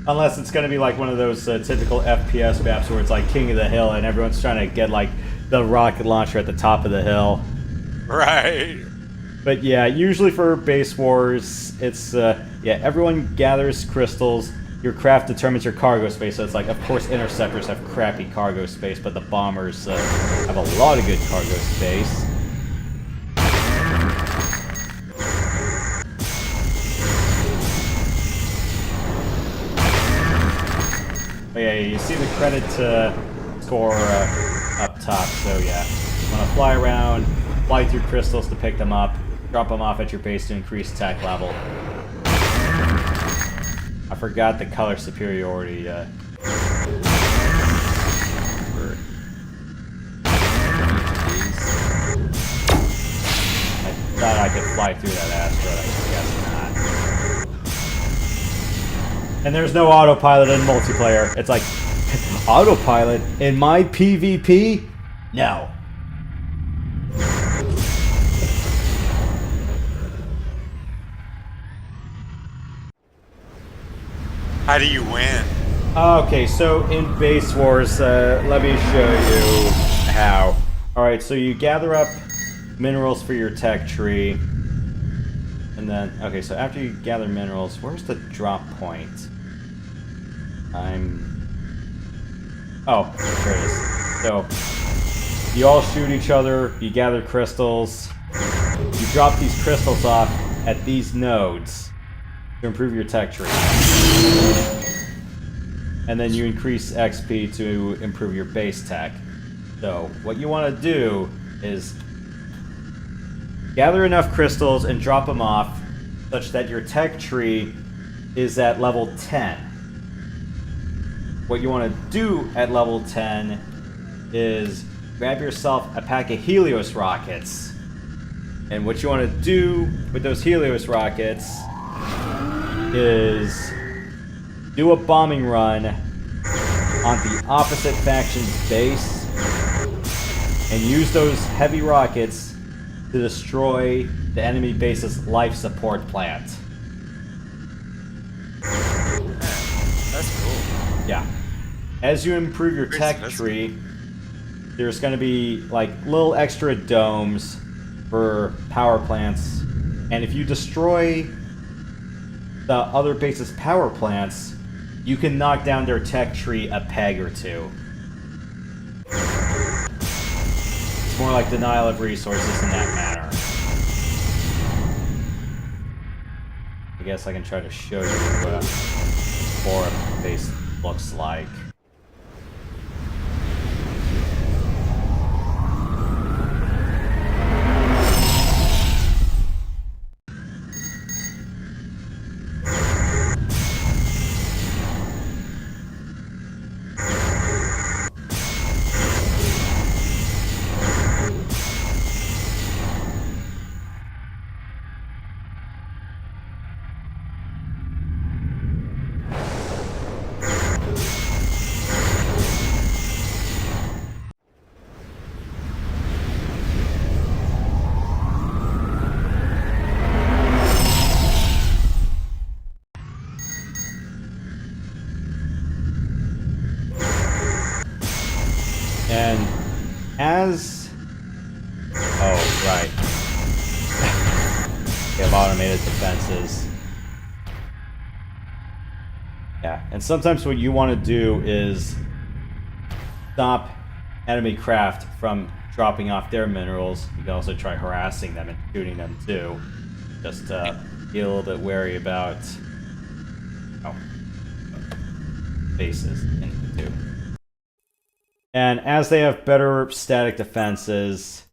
S1: Unless it's going to be like one of those typical FPS maps where it's like King of the Hill and everyone's trying to get like the rocket launcher at the top of the hill.
S2: Right.
S1: But yeah, usually for base wars, it's, everyone gathers crystals. Your craft determines your cargo space, so it's like, of course, interceptors have crappy cargo space, but the bombers have a lot of good cargo space. But yeah, you see the credit score up top, so yeah. You want to fly around, fly through crystals to pick them up, drop them off at your base to increase tech level. I forgot the color superiority. I thought I could fly through that asteroid, I guess not. And there's no autopilot in multiplayer. It's like, autopilot in my PvP? No.
S2: How do you win?
S1: Okay, so in Base Wars, let me show you how. Alright, so you gather up minerals for your tech tree. And then, okay, so after you gather minerals, where's the drop point? Oh, there it is. So, you all shoot each other, you gather crystals, you drop these crystals off at these nodes to improve your tech tree. And then you increase XP to improve your base tech. So, what you want to do is gather enough crystals and drop them off such that your tech tree is at level 10. What you want to do at level 10 is grab yourself a pack of Helios rockets. And what you want to do with those Helios rockets is do a bombing run on the opposite faction's base and use those heavy rockets to destroy the enemy base's life support plant.
S2: That's cool.
S1: Yeah. As you improve your tech tree, there's going to be like little extra domes for power plants, and if you destroy the other base's power plants, you can knock down their tech tree a peg or two. It's more like denial of resources in that manner. I guess I can try to show you what a Bora base looks like. And as... Oh, right. They have automated defenses. Yeah, and sometimes what you want to do is stop enemy craft from dropping off their minerals. You can also try harassing them and shooting them too. Just be a little bit wary about bases in too. And as they have better static defenses,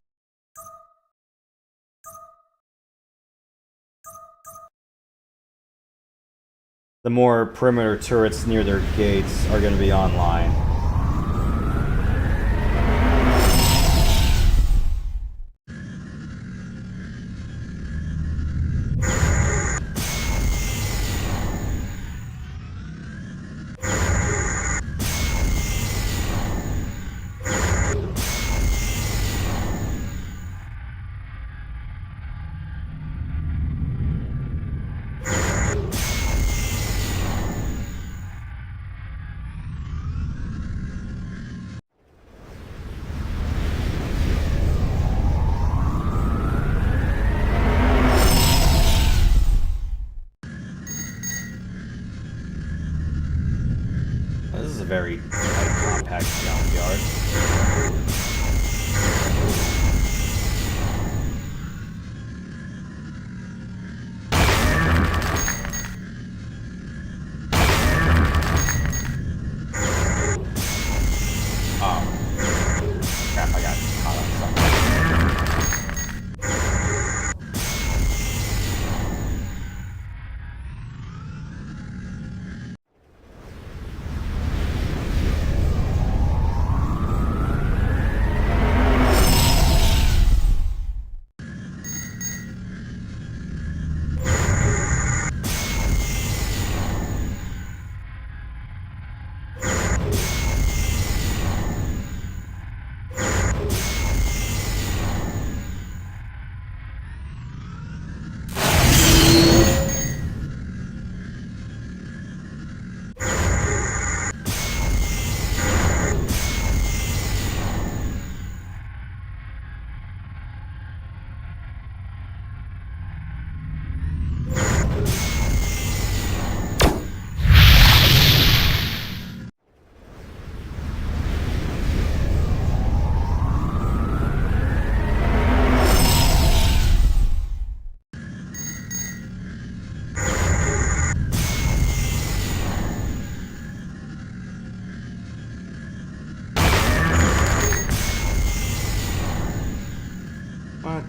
S1: the more perimeter turrets near their gates are going to be online.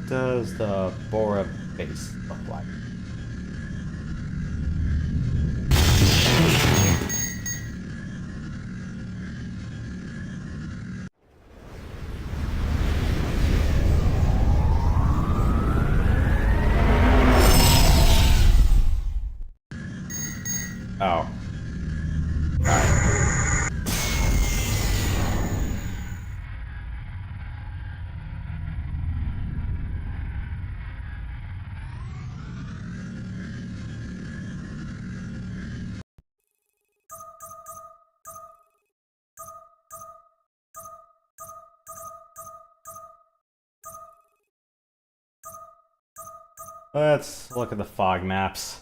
S1: does the Bora base look like? Oh. Let's look at the fog maps.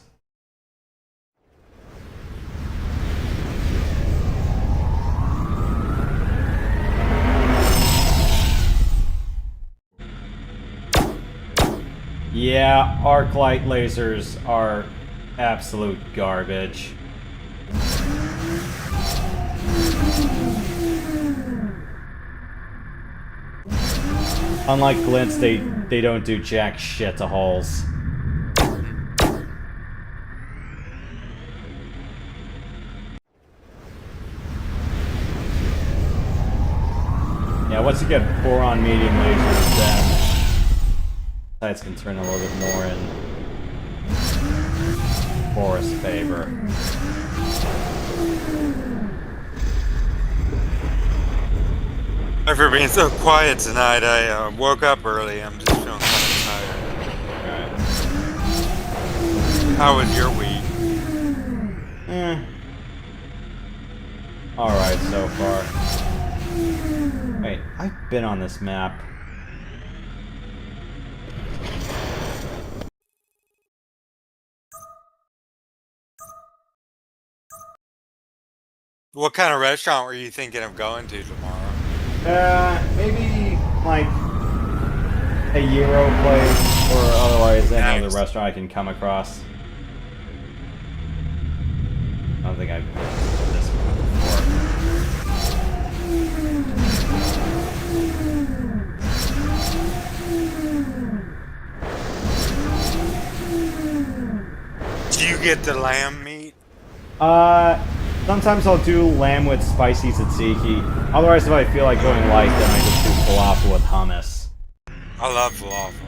S1: Yeah, arc light lasers are absolute garbage. Unlike glints, they don't do jack shit to hulls. Yeah, once you get boron medium lasers, then sights can turn a little bit more in Bora's favor.
S2: Sorry for being so quiet tonight. I woke up early. I'm just feeling kind of tired.
S1: Alright.
S2: How was your week?
S1: Alright so far. Wait, I've been on this map.
S2: What kind of restaurant were you thinking of going to tomorrow?
S1: Maybe like a Euro place, or otherwise any other restaurant I can come across. I don't think I've been to this one
S2: before. Do you get the lamb meat?
S1: Sometimes I'll do lamb with spicy tzatziki. Otherwise, if I feel like going light, then I just do falafel with hummus.
S2: I love falafel.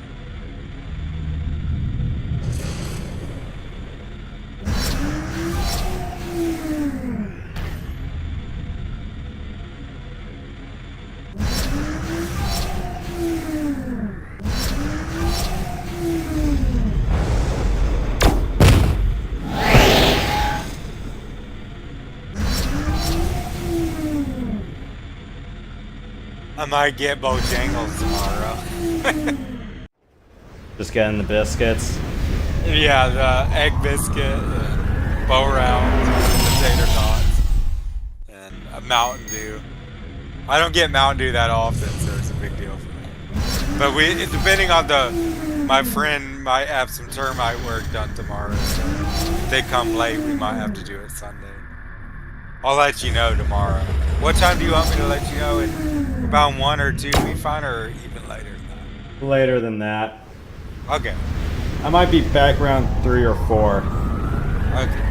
S2: I might get Bojangles tomorrow.
S1: Just getting the biscuits.
S2: Yeah, the egg biscuit, bow rounds, potato tots, and a Mountain Dew. I don't get Mountain Dew that often, so it's a big deal for me. But depending on my friend might have some termite work done tomorrow, so if they come late, we might have to do it Sunday. I'll let you know tomorrow. What time do you want me to let you know? About 1 or 2 be fine, or even later than that?
S1: Later than that.
S2: Okay.
S1: I might be back around 3 or 4.
S2: Okay.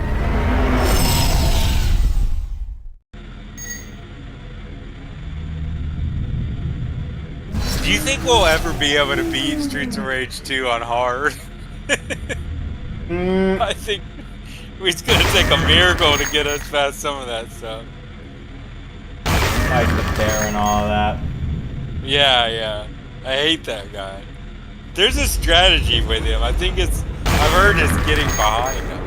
S2: Do you think we'll ever be able to beat Streets of Rage 2 on hard? I think it's gonna take a miracle to get us past some of that stuff.
S1: Like the bear and all that.
S2: Yeah. I hate that guy. There's a strategy with him. I think I've heard it's getting behind him.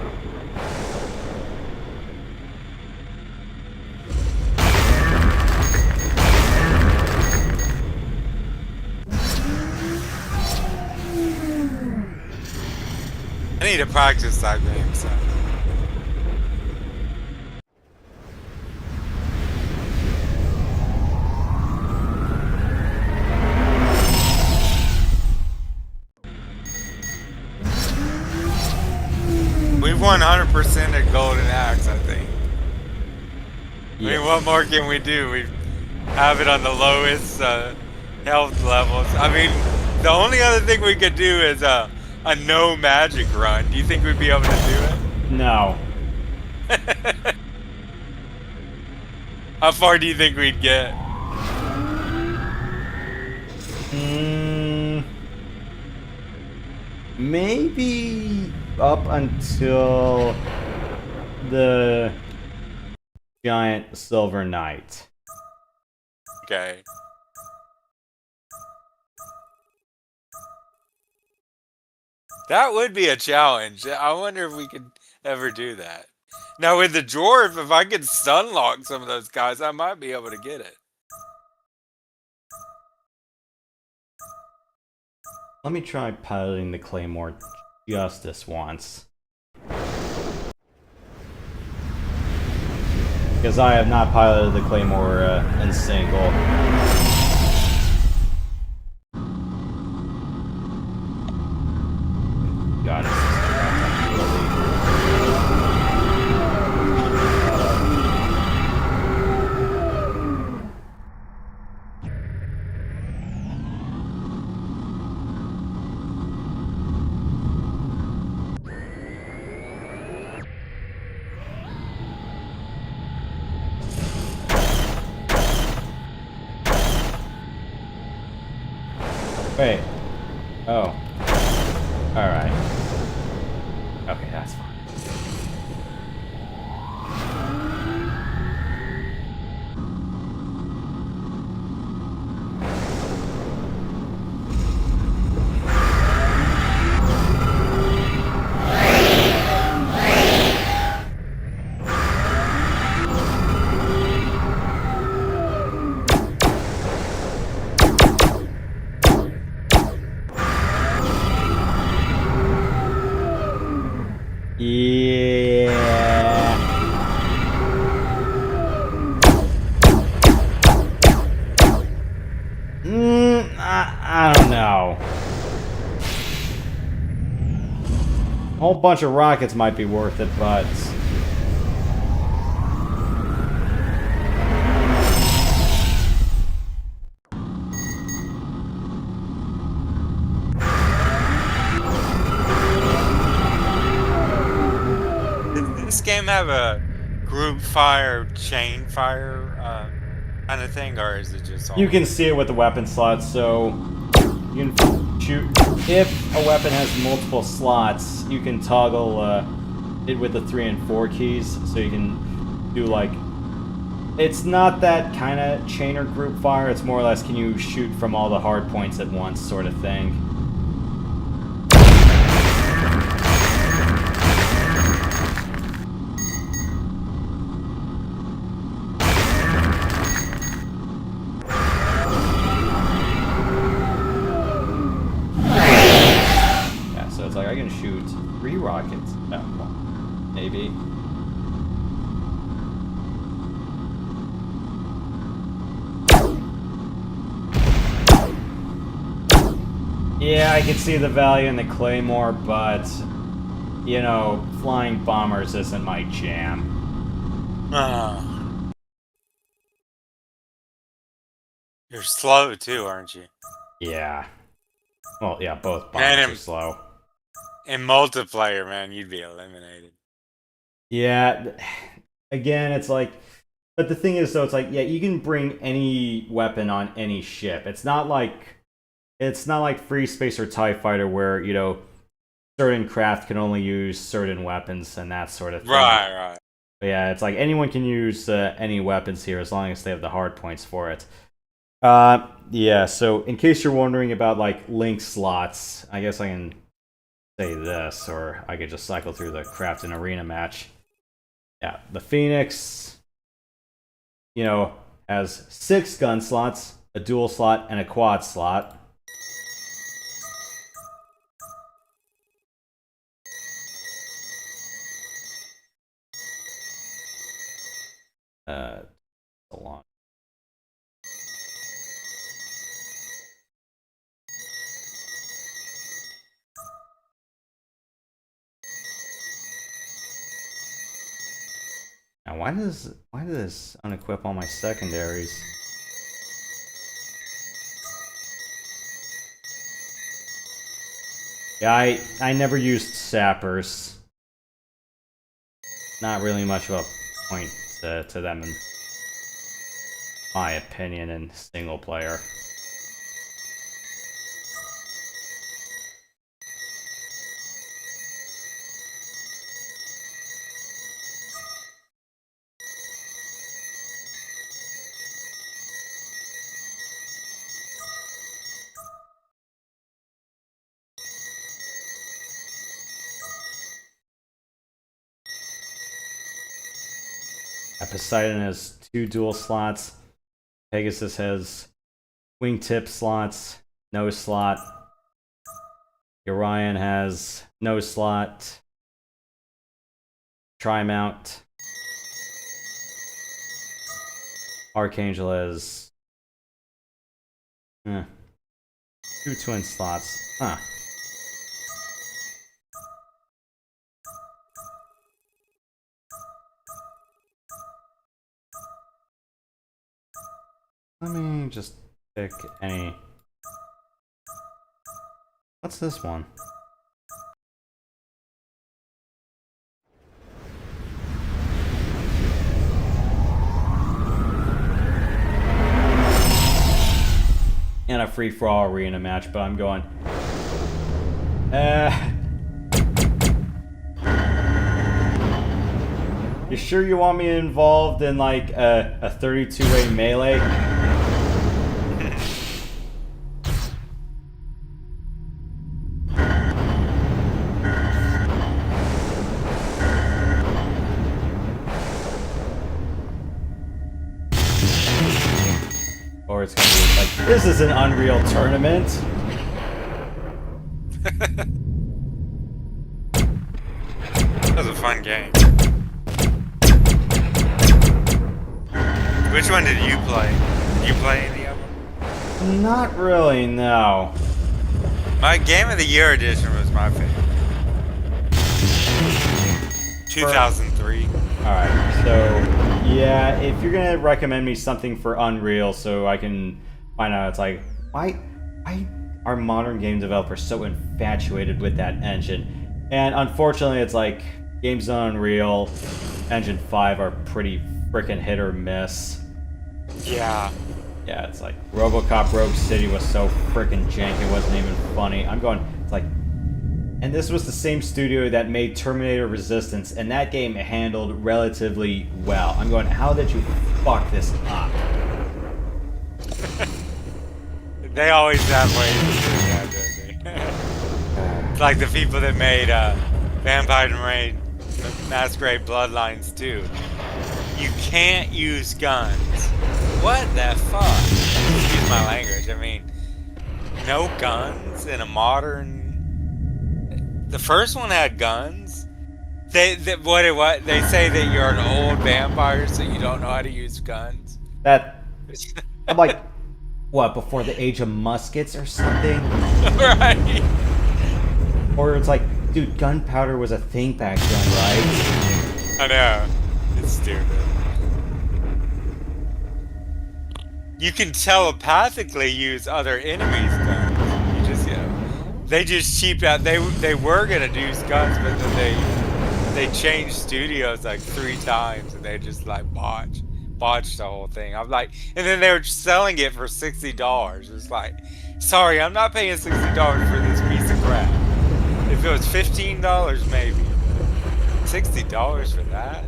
S2: I need to practice that game, so. We've 100% a golden axe, I think.
S1: Yes.
S2: I mean, what more can we do? We have it on the lowest health levels. I mean, The only other thing we could do is a no magic run. Do you think we'd be able to do it?
S1: No.
S2: How far do you think we'd get?
S1: Maybe up until the giant silver knight.
S2: Okay. That would be a challenge. I wonder if we could ever do that. Now with the dwarf, if I could stun lock some of those guys, I might be able to get it.
S1: Let me try piloting the Claymore just this once. Because I have not piloted the Claymore in single. God, it's Wait. Oh. Alright. Okay, that's fine. I don't know. A whole bunch of rockets might be worth it, but...
S2: Does this game have a group fire, chain fire kind of thing, or is it just all...
S1: You can see it with the weapon slots, so you can shoot. If a weapon has multiple slots, you can toggle it with the 3 and 4 keys, so you can do like... It's not that kind of chain or group fire, it's more or less can you shoot from all the hard points at once sort of thing. I can shoot 3 rockets. Oh, well, maybe. Yeah, I can see the value in the Claymore, but, you know, flying bombers isn't my jam.
S2: You're slow too, aren't you?
S1: Yeah. Well, yeah, both bombers are slow.
S2: In multiplayer, man, you'd be eliminated.
S1: Yeah, again, it's like, but the thing is, though, it's like, yeah, you can bring any weapon on any ship. It's not like Free Space or TIE Fighter where, you know, certain craft can only use certain weapons and that sort of thing.
S2: Right.
S1: But yeah, it's like anyone can use any weapons here as long as they have the hard points for it. Yeah, so in case you're wondering about, like, link slots, I guess I can say this, or I could just cycle through the craft and arena match. Yeah, the Phoenix, you know, has 6 gun slots, a dual slot, and a quad slot. A lot. Now, why does this unequip all my secondaries? Yeah, I never used sappers. Not really much of a point to them, in my opinion, in single player. Poseidon has 2 dual slots. Pegasus has wingtip slots, no slot. Orion has no slot. Tri-mount. Archangel has 2 twin slots. Huh. Let me just pick any. What's this one? And a free-for-all arena match, but I'm going. You sure you want me involved in like a 32-way melee? Or it's gonna be like, this is an Unreal tournament.
S2: That was a fun game. Which one did you play? Did you play any of them?
S1: Not really, no.
S2: My Game of the Year edition was my favorite. 2003.
S1: Alright, so yeah, if you're gonna recommend me something for Unreal so I can find out, it's like, why are modern game developers so infatuated with that engine? And unfortunately, it's like, games on Unreal Engine 5 are pretty freaking hit or miss.
S2: Yeah.
S1: Yeah, it's like, RoboCop Rogue City was so freaking jank, it wasn't even funny. I'm going, it's like, and this was the same studio that made Terminator Resistance, and that game handled relatively well. I'm going, how did you fuck this up?
S2: They always have ways of doing that, don't they? It's like the people that made Vampire the Masquerade Bloodlines 2. You can't use guns. What the fuck? Excuse my language. I mean, no guns in a modern... The first one had guns. What? They say that you're an old vampire, so you don't know how to use guns.
S1: I'm like, what, before the age of muskets or something?
S2: Right.
S1: Or it's like, dude, gunpowder was a thing back then, right?
S2: I know. It's stupid. You can telepathically use other enemies' guns. You just, they just cheaped out. They were gonna use guns, but then they changed studios like 3 times, and they just like botched the whole thing. I'm like, and then they were selling it for $60. It's like, sorry, I'm not paying $60 for this piece of crap. If it was $15, maybe. $60 for that?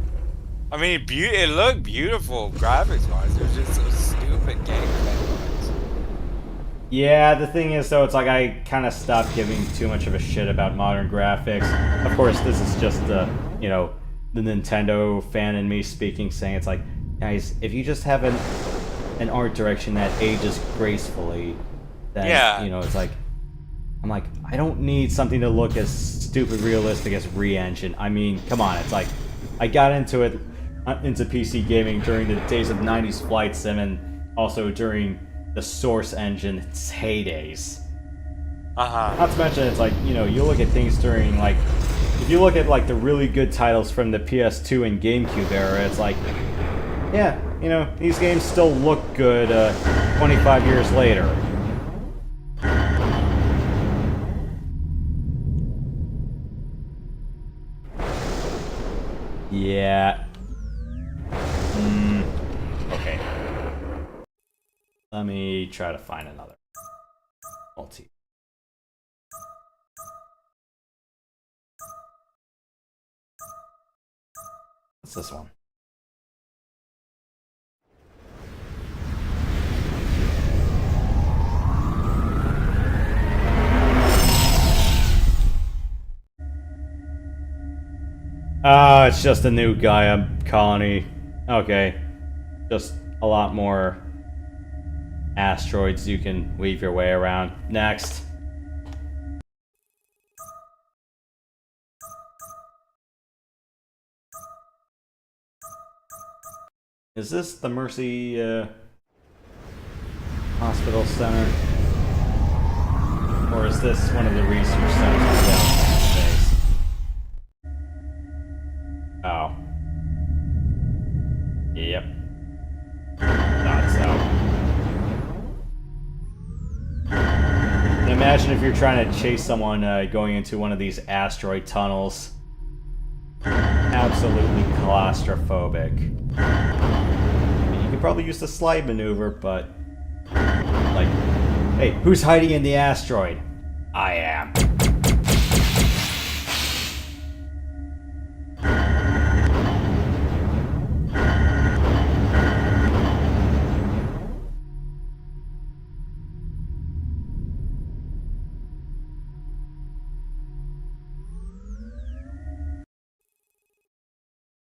S2: I mean, it looked beautiful graphics-wise. It was just so stupid gameplay-wise.
S1: Yeah, the thing is, though, it's like I kind of stopped giving too much of a shit about modern graphics. Of course, this is just the Nintendo fan in me speaking, saying it's like, guys, if you just have an art direction that ages gracefully, then, it's like, I'm like, I don't need something to look as stupid realistic as Re-Engine. I mean, come on, it's like, I got into PC gaming during the days of 90s Flight Sim and also during the Source Engine's heydays. Not to mention, it's like, you look at things during, like, if you look at, like, the really good titles from the PS2 and GameCube era, it's like, yeah, these games still look good 25 years later. Yeah. Okay. Let me try to find another multi. What's this one? Oh, it's just a new Gaia colony. Okay. Just a lot more asteroids you can weave your way around. Next. Is this the Mercy Hospital Center? Or is this one of the research centers down in space? Oh. Yep. Thought so. Imagine if you're trying to chase someone going into one of these asteroid tunnels. Absolutely claustrophobic. I mean, you could probably use the slide maneuver, but... like, hey, who's hiding in the asteroid? I am.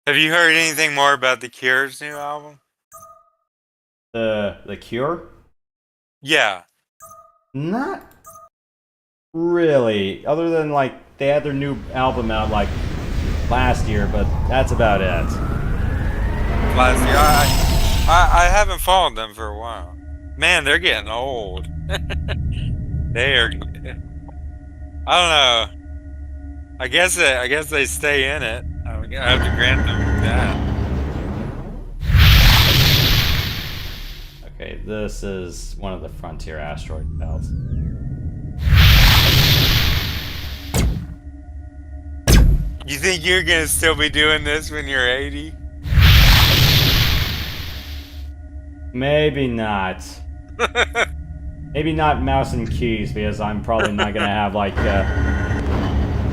S2: Have you heard anything more about The Cure's new album?
S1: The Cure?
S2: Yeah.
S1: Not really. Other than, like, they had their new album out, like, last year, but that's about it.
S2: Last year, I haven't followed them for a while. Man, they're getting old. They are. I don't know. I guess they stay in it. I have to grant them that.
S1: Okay, this is one of the frontier asteroid belts.
S2: You think you're gonna still be doing this when you're 80?
S1: Maybe not. Maybe not mouse and keys, because I'm probably not gonna have, like,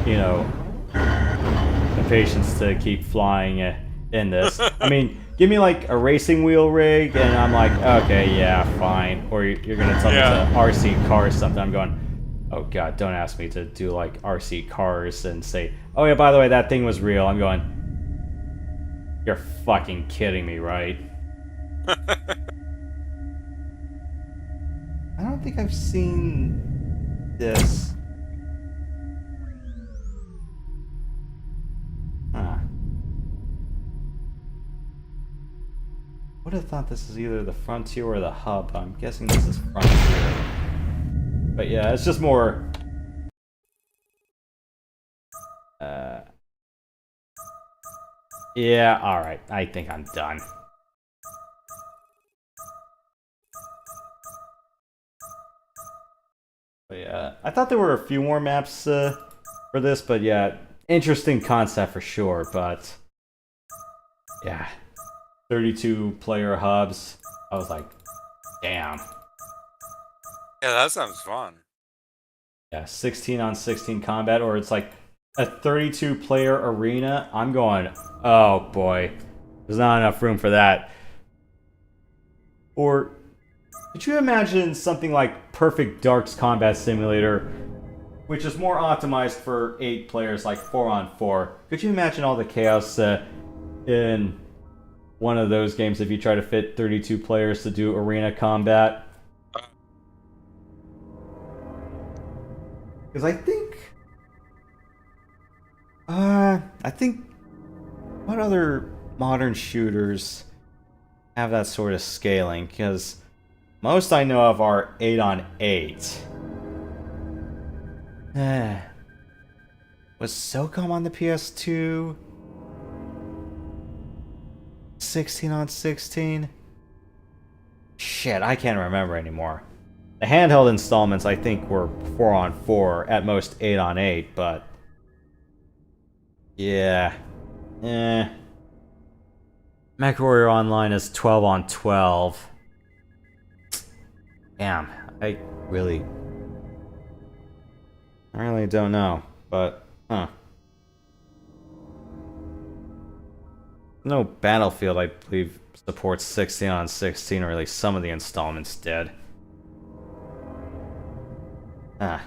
S1: you know, the patience to keep flying in this. I mean, give me, like, a racing wheel rig, and I'm like, okay, yeah, fine. Or you're gonna tell me to RC car or something. I'm going, oh god, don't ask me to do, like, RC cars and say, oh yeah, by the way, that thing was real. I'm going, you're fucking kidding me, right? I don't think I've seen this. Huh. Would have thought this is either the Frontier or the Hub. I'm guessing this is Frontier. But yeah, it's just more... yeah, alright. I think I'm done. But yeah, I thought there were a few more maps for this, but yeah, interesting concept for sure, but... yeah. 32 player hubs. I was like, damn.
S2: Yeah, that sounds fun.
S1: Yeah, 16 on 16 combat, or it's like a 32 player arena. I'm going, oh boy, there's not enough room for that. Or could you imagine something like Perfect Dark's Combat Simulator, which is more optimized for 8 players, like 4 on 4? Could you imagine all the chaos in one of those games if you try to fit 32 players to do arena combat? Because I think what other modern shooters have that sort of scaling? Because most I know of are 8 on 8. Was SOCOM on the PS2? 16 on 16? Shit, I can't remember anymore. The handheld installments, I think, were 4 on 4, at most 8 on 8, but... yeah. MechWarrior Online is 12 on 12. Damn, I really don't know, but no Battlefield, I believe, supports 16 on 16, or at least some of the installments did.
S2: I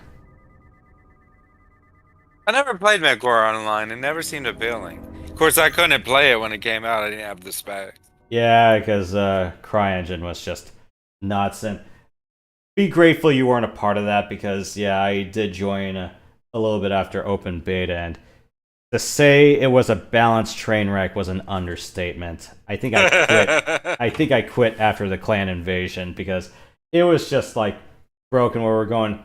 S2: never played MechWarrior Online. It never seemed appealing. Of course, I couldn't play it when it came out. I didn't have the specs.
S1: Yeah, because CryEngine was just nuts, and be grateful you weren't a part of that, because yeah, I did join a little bit after open beta, and to say it was a balanced train wreck was an understatement. I think I quit. I think I quit after the clan invasion, because it was just like broken where we're going.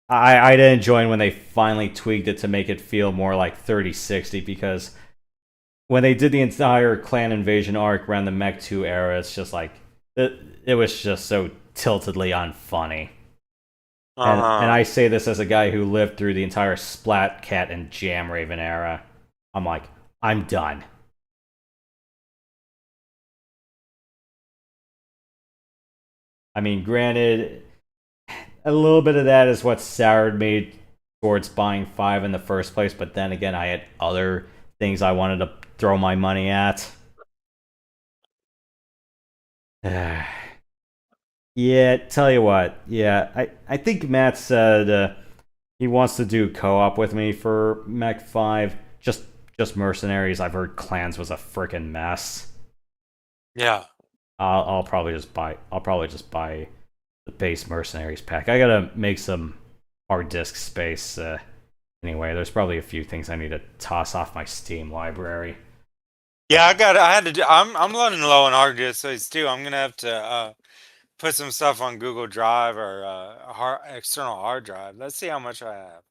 S1: I didn't join when they finally tweaked it to make it feel more like 3060, because when they did the entire clan invasion arc around the Mech 2 era, it's just like it was just so tiltedly unfunny. And I say this as a guy who lived through the entire Splatcat and Jamraven era. I'm like, I'm done. I mean, granted, a little bit of that is what soured me towards buying 5 in the first place, but then again, I had other things I wanted to throw my money at. Yeah, tell you what. Yeah, I think Matt said he wants to do co-op with me for Mech 5. Just mercenaries. I've heard clans was a freaking mess.
S2: Yeah.
S1: I'll probably just buy the base mercenaries pack. I gotta make some hard disk space. Anyway, there's probably a few things I need to toss off my Steam library.
S2: Yeah, I had to do. I'm running low on hard disk space too. I'm gonna have to put some stuff on Google Drive or external hard drive. Let's see how much I have.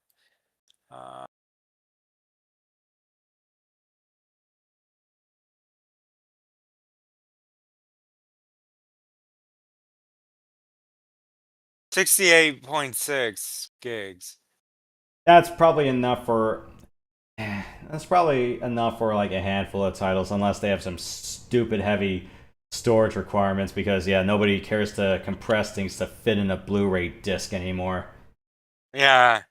S2: 68.6 gigs.
S1: That's probably enough for. That's probably enough for like a handful of titles, unless they have some stupid heavy storage requirements. Because yeah, nobody cares to compress things to fit in a Blu-ray disc anymore.
S2: Yeah.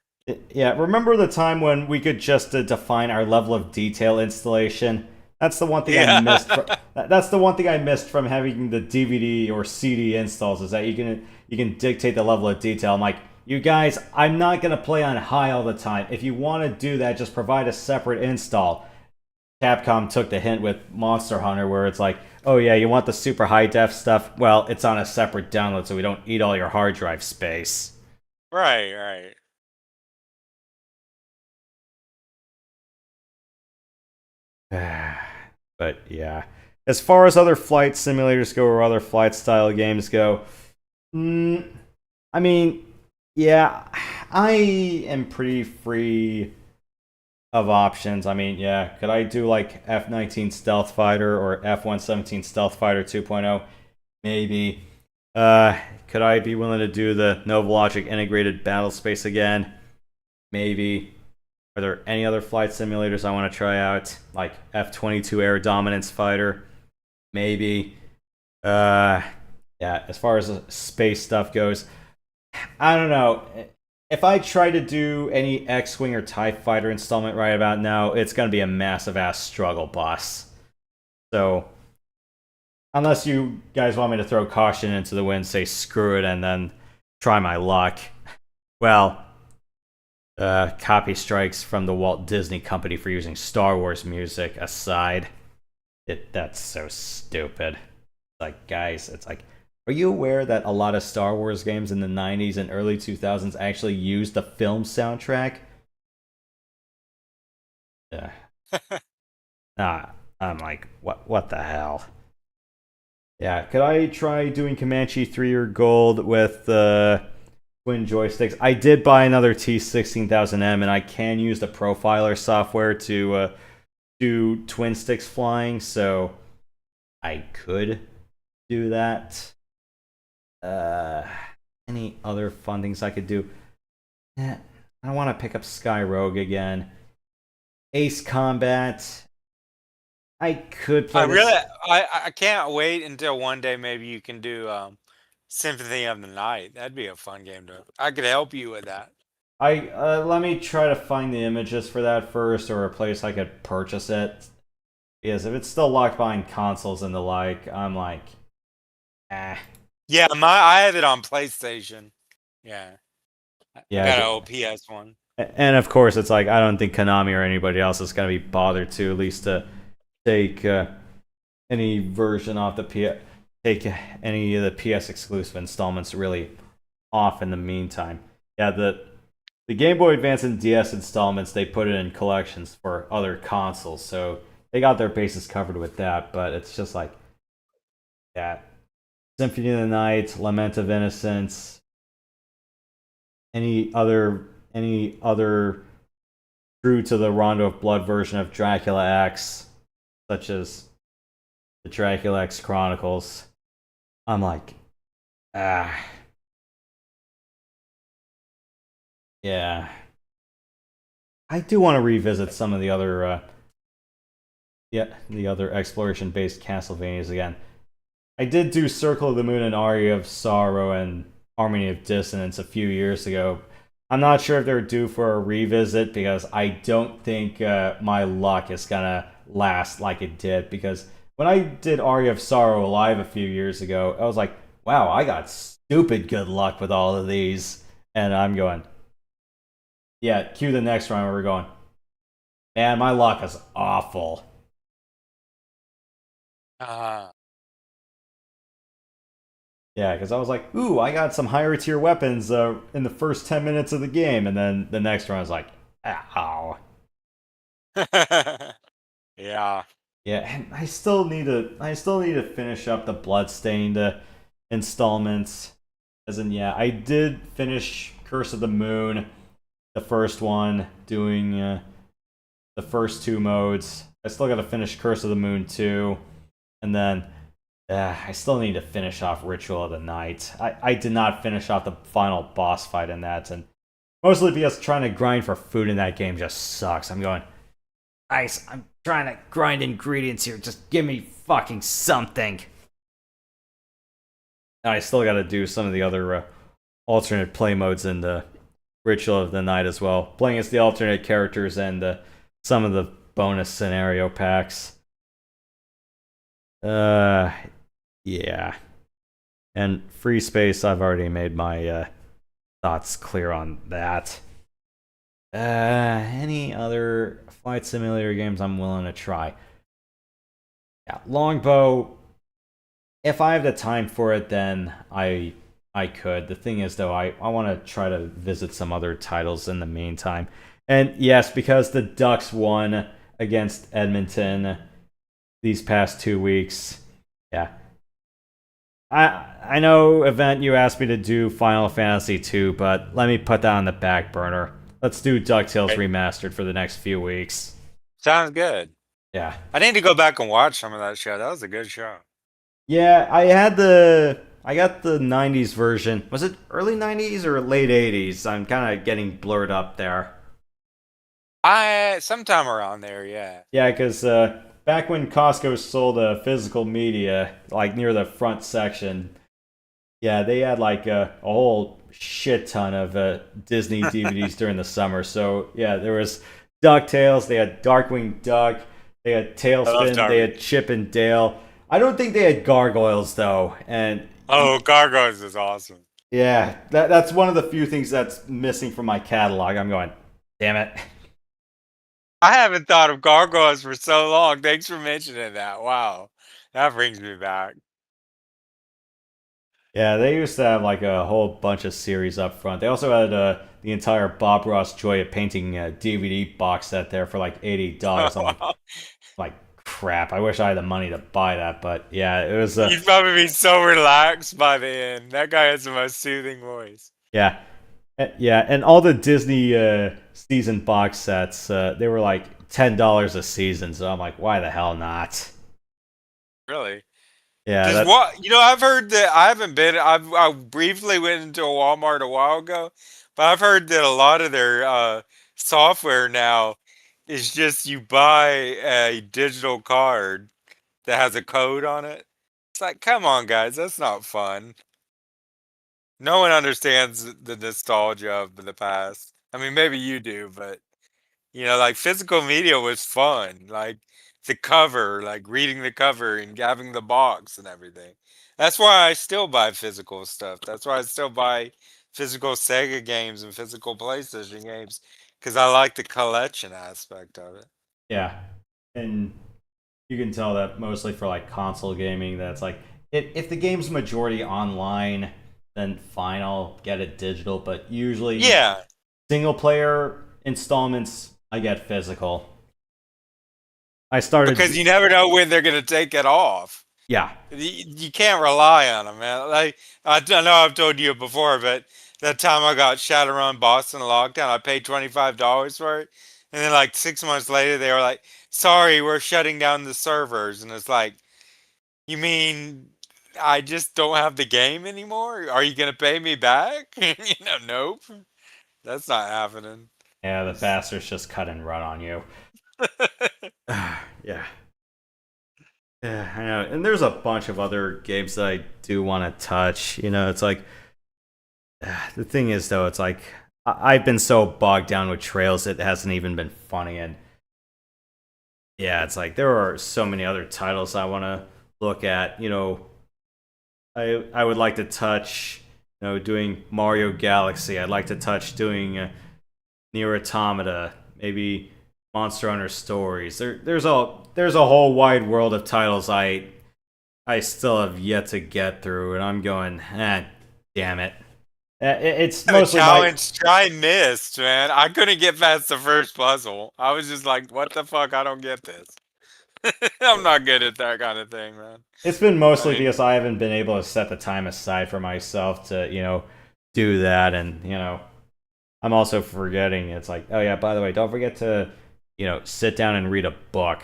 S1: Yeah, remember the time when we could just define our level of detail installation? That's the one thing I missed. That's the one thing I missed from having the DVD or CD installs, is that you can dictate the level of detail. I'm like, you guys, I'm not gonna play on high all the time. If you want to do that, just provide a separate install. Capcom took the hint with Monster Hunter, where it's like, oh yeah, you want the super high def stuff? Well, it's on a separate download, so we don't eat all your hard drive space.
S2: Right.
S1: But yeah, as far as other flight simulators go, or other flight style games go, I mean, yeah, I am pretty free of options. I mean, yeah, could I do like F-19 Stealth Fighter or F-117 Stealth Fighter 2.0? Maybe. Could I be willing to do the Novalogic Integrated Battle Space again? Maybe. Are there any other flight simulators I want to try out? Like F-22 Air Dominance Fighter? Maybe. Yeah, as far as space stuff goes, I don't know. If I try to do any X-Wing or TIE Fighter installment right about now, it's going to be a massive-ass struggle, boss. So, unless you guys want me to throw caution into the wind, say screw it, and then try my luck, well, copy strikes from the Walt Disney Company for using Star Wars music aside, that's so stupid. Like, guys, it's like, are you aware that a lot of Star Wars games in the 90s and early 2000s actually used the film soundtrack? I'm like, what the hell? Yeah, could I try doing Comanche 3 or Gold with twin joysticks? I did buy another T16000M, and I can use the profiler software to do twin sticks flying, so I could do that. Any other fun things I could do? I don't want to pick up Sky Rogue again. Ace Combat. I could play this.
S2: I can't wait until one day maybe you can do Symphony of the Night. That'd be a fun game to. I could help you with that.
S1: Let me try to find the images for that first, or a place I could purchase it. Because if it's still locked behind consoles and the like, I'm like,
S2: Yeah, I have it on PlayStation. Yeah.
S1: Yeah.
S2: I got an old PS1.
S1: And of course, it's like I don't think Konami or anybody else is gonna be bothered to at least take any version off the take any of the PS exclusive installments really off in the meantime. Yeah, the Game Boy Advance and DS installments, they put it in collections for other consoles, so they got their bases covered with that. But it's just like, yeah, Symphony of the Night, Lament of Innocence, any other true to the Rondo of Blood version of Dracula X, such as the Dracula X Chronicles. I'm like, yeah. I do want to revisit some of the other exploration-based Castlevanias again. I did do Circle of the Moon and Aria of Sorrow and Harmony of Dissonance a few years ago. I'm not sure if they're due for a revisit because I don't think my luck is gonna last like it did. Because when I did Aria of Sorrow live a few years ago, I was like, wow, I got stupid good luck with all of these. And I'm going, yeah, cue the next round where we're going, man, my luck is awful. Yeah, because I was like, ooh, I got some higher tier weapons in the first 10 minutes of the game, and then the next round I was like, ow.
S2: Yeah.
S1: Yeah, and I still need to finish up the Bloodstained installments. As in, yeah, I did finish Curse of the Moon, the first one, doing the first two modes. I still got to finish Curse of the Moon 2, and then I still need to finish off Ritual of the Night. I did not finish off the final boss fight in that, and mostly because trying to grind for food in that game just sucks. I'm going, nice, I'm trying to grind ingredients here. Just give me fucking something. And I still got to do some of the other alternate play modes in the Ritual of the Night as well. Playing as the alternate characters and some of the bonus scenario packs. Yeah. And Free Space, I've already made my thoughts clear on that. Any other flight simulator games I'm willing to try? Yeah, Longbow. If I have the time for it, then I could. The thing is, though, I want to try to visit some other titles in the meantime. And yes, because the Ducks won against Edmonton these past 2 weeks. Yeah. I know, Event, you asked me to do Final Fantasy 2, but let me put that on the back burner. Let's do DuckTales Remastered for the next few weeks.
S2: Sounds good.
S1: Yeah.
S2: I need to go back and watch some of that show. That was a good show.
S1: Yeah, I got the 90s version. Was it early 90s or late 80s? I'm kind of getting blurred up there.
S2: Sometime around there, yeah.
S1: Yeah, because back when Costco sold physical media, like near the front section, yeah, they had like a whole shit ton of Disney DVDs during the summer. So yeah, there was DuckTales, they had Darkwing Duck, they had Tailspin, they had Chip and Dale. I don't think they had Gargoyles though, and
S2: Gargoyles is awesome.
S1: Yeah, that's one of the few things that's missing from my catalog. I'm going, damn it.
S2: I haven't thought of Gargoyles for so long. Thanks for mentioning that. Wow. That brings me back.
S1: Yeah, they used to have like a whole bunch of series up front. They also had the entire Bob Ross Joy of Painting DVD box set there for like $80. I'm like, crap. I wish I had the money to buy that, but yeah, it was.
S2: You'd probably be so relaxed by the end. That guy has the most soothing voice.
S1: Yeah. Yeah, and all the Disney season box sets, they were like $10 a season, so I'm like, why the hell not?
S2: Really?
S1: Yeah.
S2: I've heard that I haven't been. I briefly went into a Walmart a while ago, but I've heard that a lot of their software now is just you buy a digital card that has a code on it. It's like, come on, guys, that's not fun. No one understands the nostalgia of the past. I mean, maybe you do, but like physical media was fun. Like the cover, like reading the cover and having the box and everything. That's why I still buy physical stuff. That's why I still buy physical Sega games and physical PlayStation games because I like the collection aspect of it.
S1: Yeah, and you can tell that mostly for like console gaming. That's like if the game's majority online, then fine, I'll get it digital. But usually,
S2: Yeah,
S1: single player installments, I get physical. I started
S2: because you never know when they're gonna take it off.
S1: Yeah.
S2: You can't rely on them, man. Like I know I've told you before, but that time I got Shadowrun Boston lockdown, I paid $25 for it, and then like 6 months later, they were like, "Sorry, we're shutting down the servers," and it's like, you mean I just don't have the game anymore? Are you gonna pay me back? Nope, that's not happening.
S1: Yeah, the bastards just cut and run on you. Yeah. Yeah, I know. And there's a bunch of other games that I do want to touch. It's like the thing is though, it's like I've been so bogged down with trails it hasn't even been funny. And yeah, it's like there are so many other titles I want to look at. I would like to touch, doing Mario Galaxy. I'd like to touch doing Nier Automata, maybe Monster Hunter Stories. There's a whole wide world of titles I still have yet to get through, and I'm going, damn it. It's mostly
S2: challenge I missed, man. I couldn't get past the first puzzle. I was just like, what the fuck? I don't get this. I'm not good at that kind of thing, man.
S1: It's been mostly because I haven't been able to set the time aside for myself to, do that. And, I'm also forgetting. It's like, oh, yeah, by the way, don't forget to, sit down and read a book.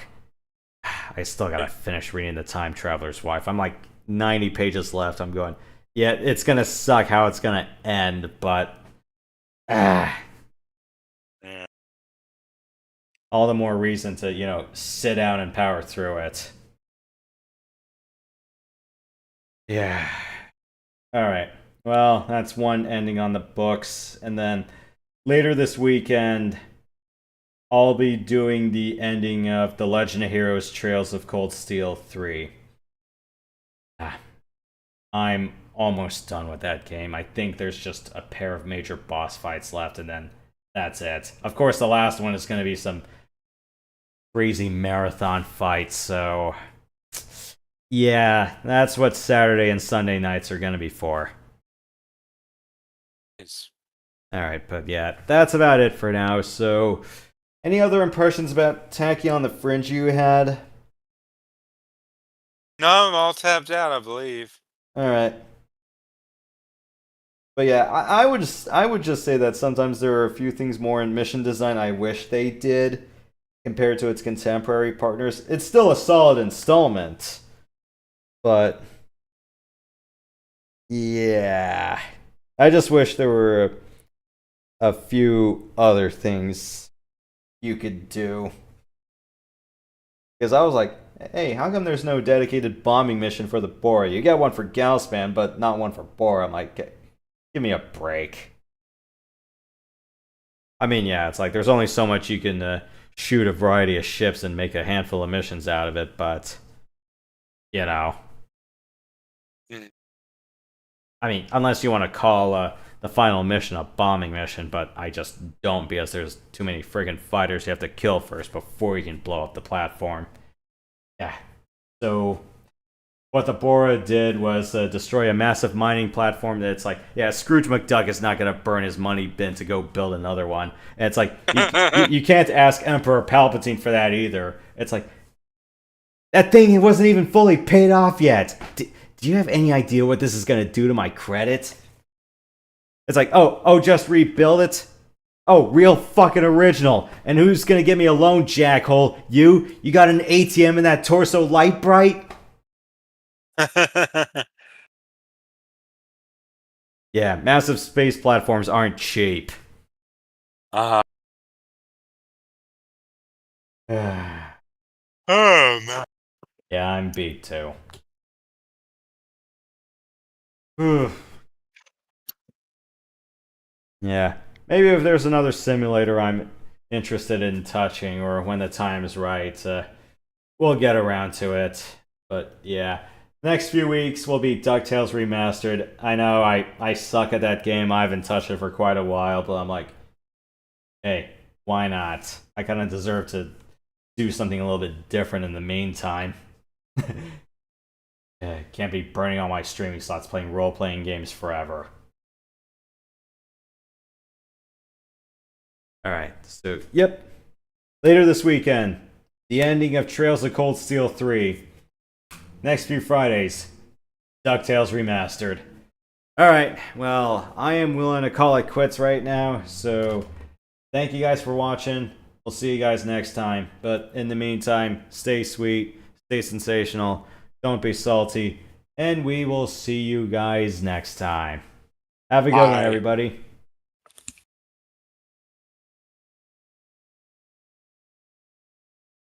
S1: I still got to finish reading The Time Traveler's Wife. I'm like 90 pages left. I'm going, yeah, it's going to suck how it's going to end, but all the more reason to, sit down and power through it. Yeah. All right. Well, that's one ending on the books. And then later this weekend, I'll be doing the ending of The Legend of Heroes Trails of Cold Steel 3. I'm almost done with that game. I think there's just a pair of major boss fights left, and then that's it. Of course, the last one is going to be some crazy marathon fights, so yeah, that's what Saturday and Sunday nights are going to be for. Alright, but yeah, that's about it for now. So, any other impressions about Tachyon the Fringe you had?
S2: No, I'm all tapped out, I believe.
S1: Alright. But yeah, I would just say that sometimes there are a few things more in mission design I wish they did compared to its contemporary partners. It's still a solid installment, but yeah, I just wish there were a few other things you could do. Because I was like, hey, how come there's no dedicated bombing mission for the Bora? You get one for Galspan, but not one for Bora. I'm like, give me a break. I mean, yeah, it's like there's only so much you can shoot a variety of ships and make a handful of missions out of it, but, I mean, unless you want to call the final mission a bombing mission, but I just don't because there's too many friggin' fighters you have to kill first before you can blow up the platform. Yeah. So what the Bora did was destroy a massive mining platform that's like, yeah, Scrooge McDuck is not going to burn his money bin to go build another one. And it's like, you can't ask Emperor Palpatine for that either. It's like, that thing wasn't even fully paid off yet. Do you have any idea what this is going to do to my credit? It's like, oh, just rebuild it? Oh, real fucking original. And who's going to give me a loan, jackhole? You? You got an ATM in that torso light bright? Yeah, massive space platforms aren't cheap.
S2: Oh, man.
S1: Yeah, I'm beat too. Whew. Yeah, maybe if there's another simulator I'm interested in touching, or when the time is right, we'll get around to it. But yeah, next few weeks will be DuckTales Remastered. I know I suck at that game. I haven't touched it for quite a while, but I'm like, hey, why not? I kind of deserve to do something a little bit different in the meantime. Yeah, can't be burning all my streaming slots playing role-playing games forever. Alright, so, yep. Later this weekend, the ending of Trails of Cold Steel 3. Next few Fridays, DuckTales Remastered. Alright, well, I am willing to call it quits right now, so thank you guys for watching. We'll see you guys next time. But in the meantime, stay sweet, stay sensational, don't be salty, and we will see you guys next time. Have a good one, everybody.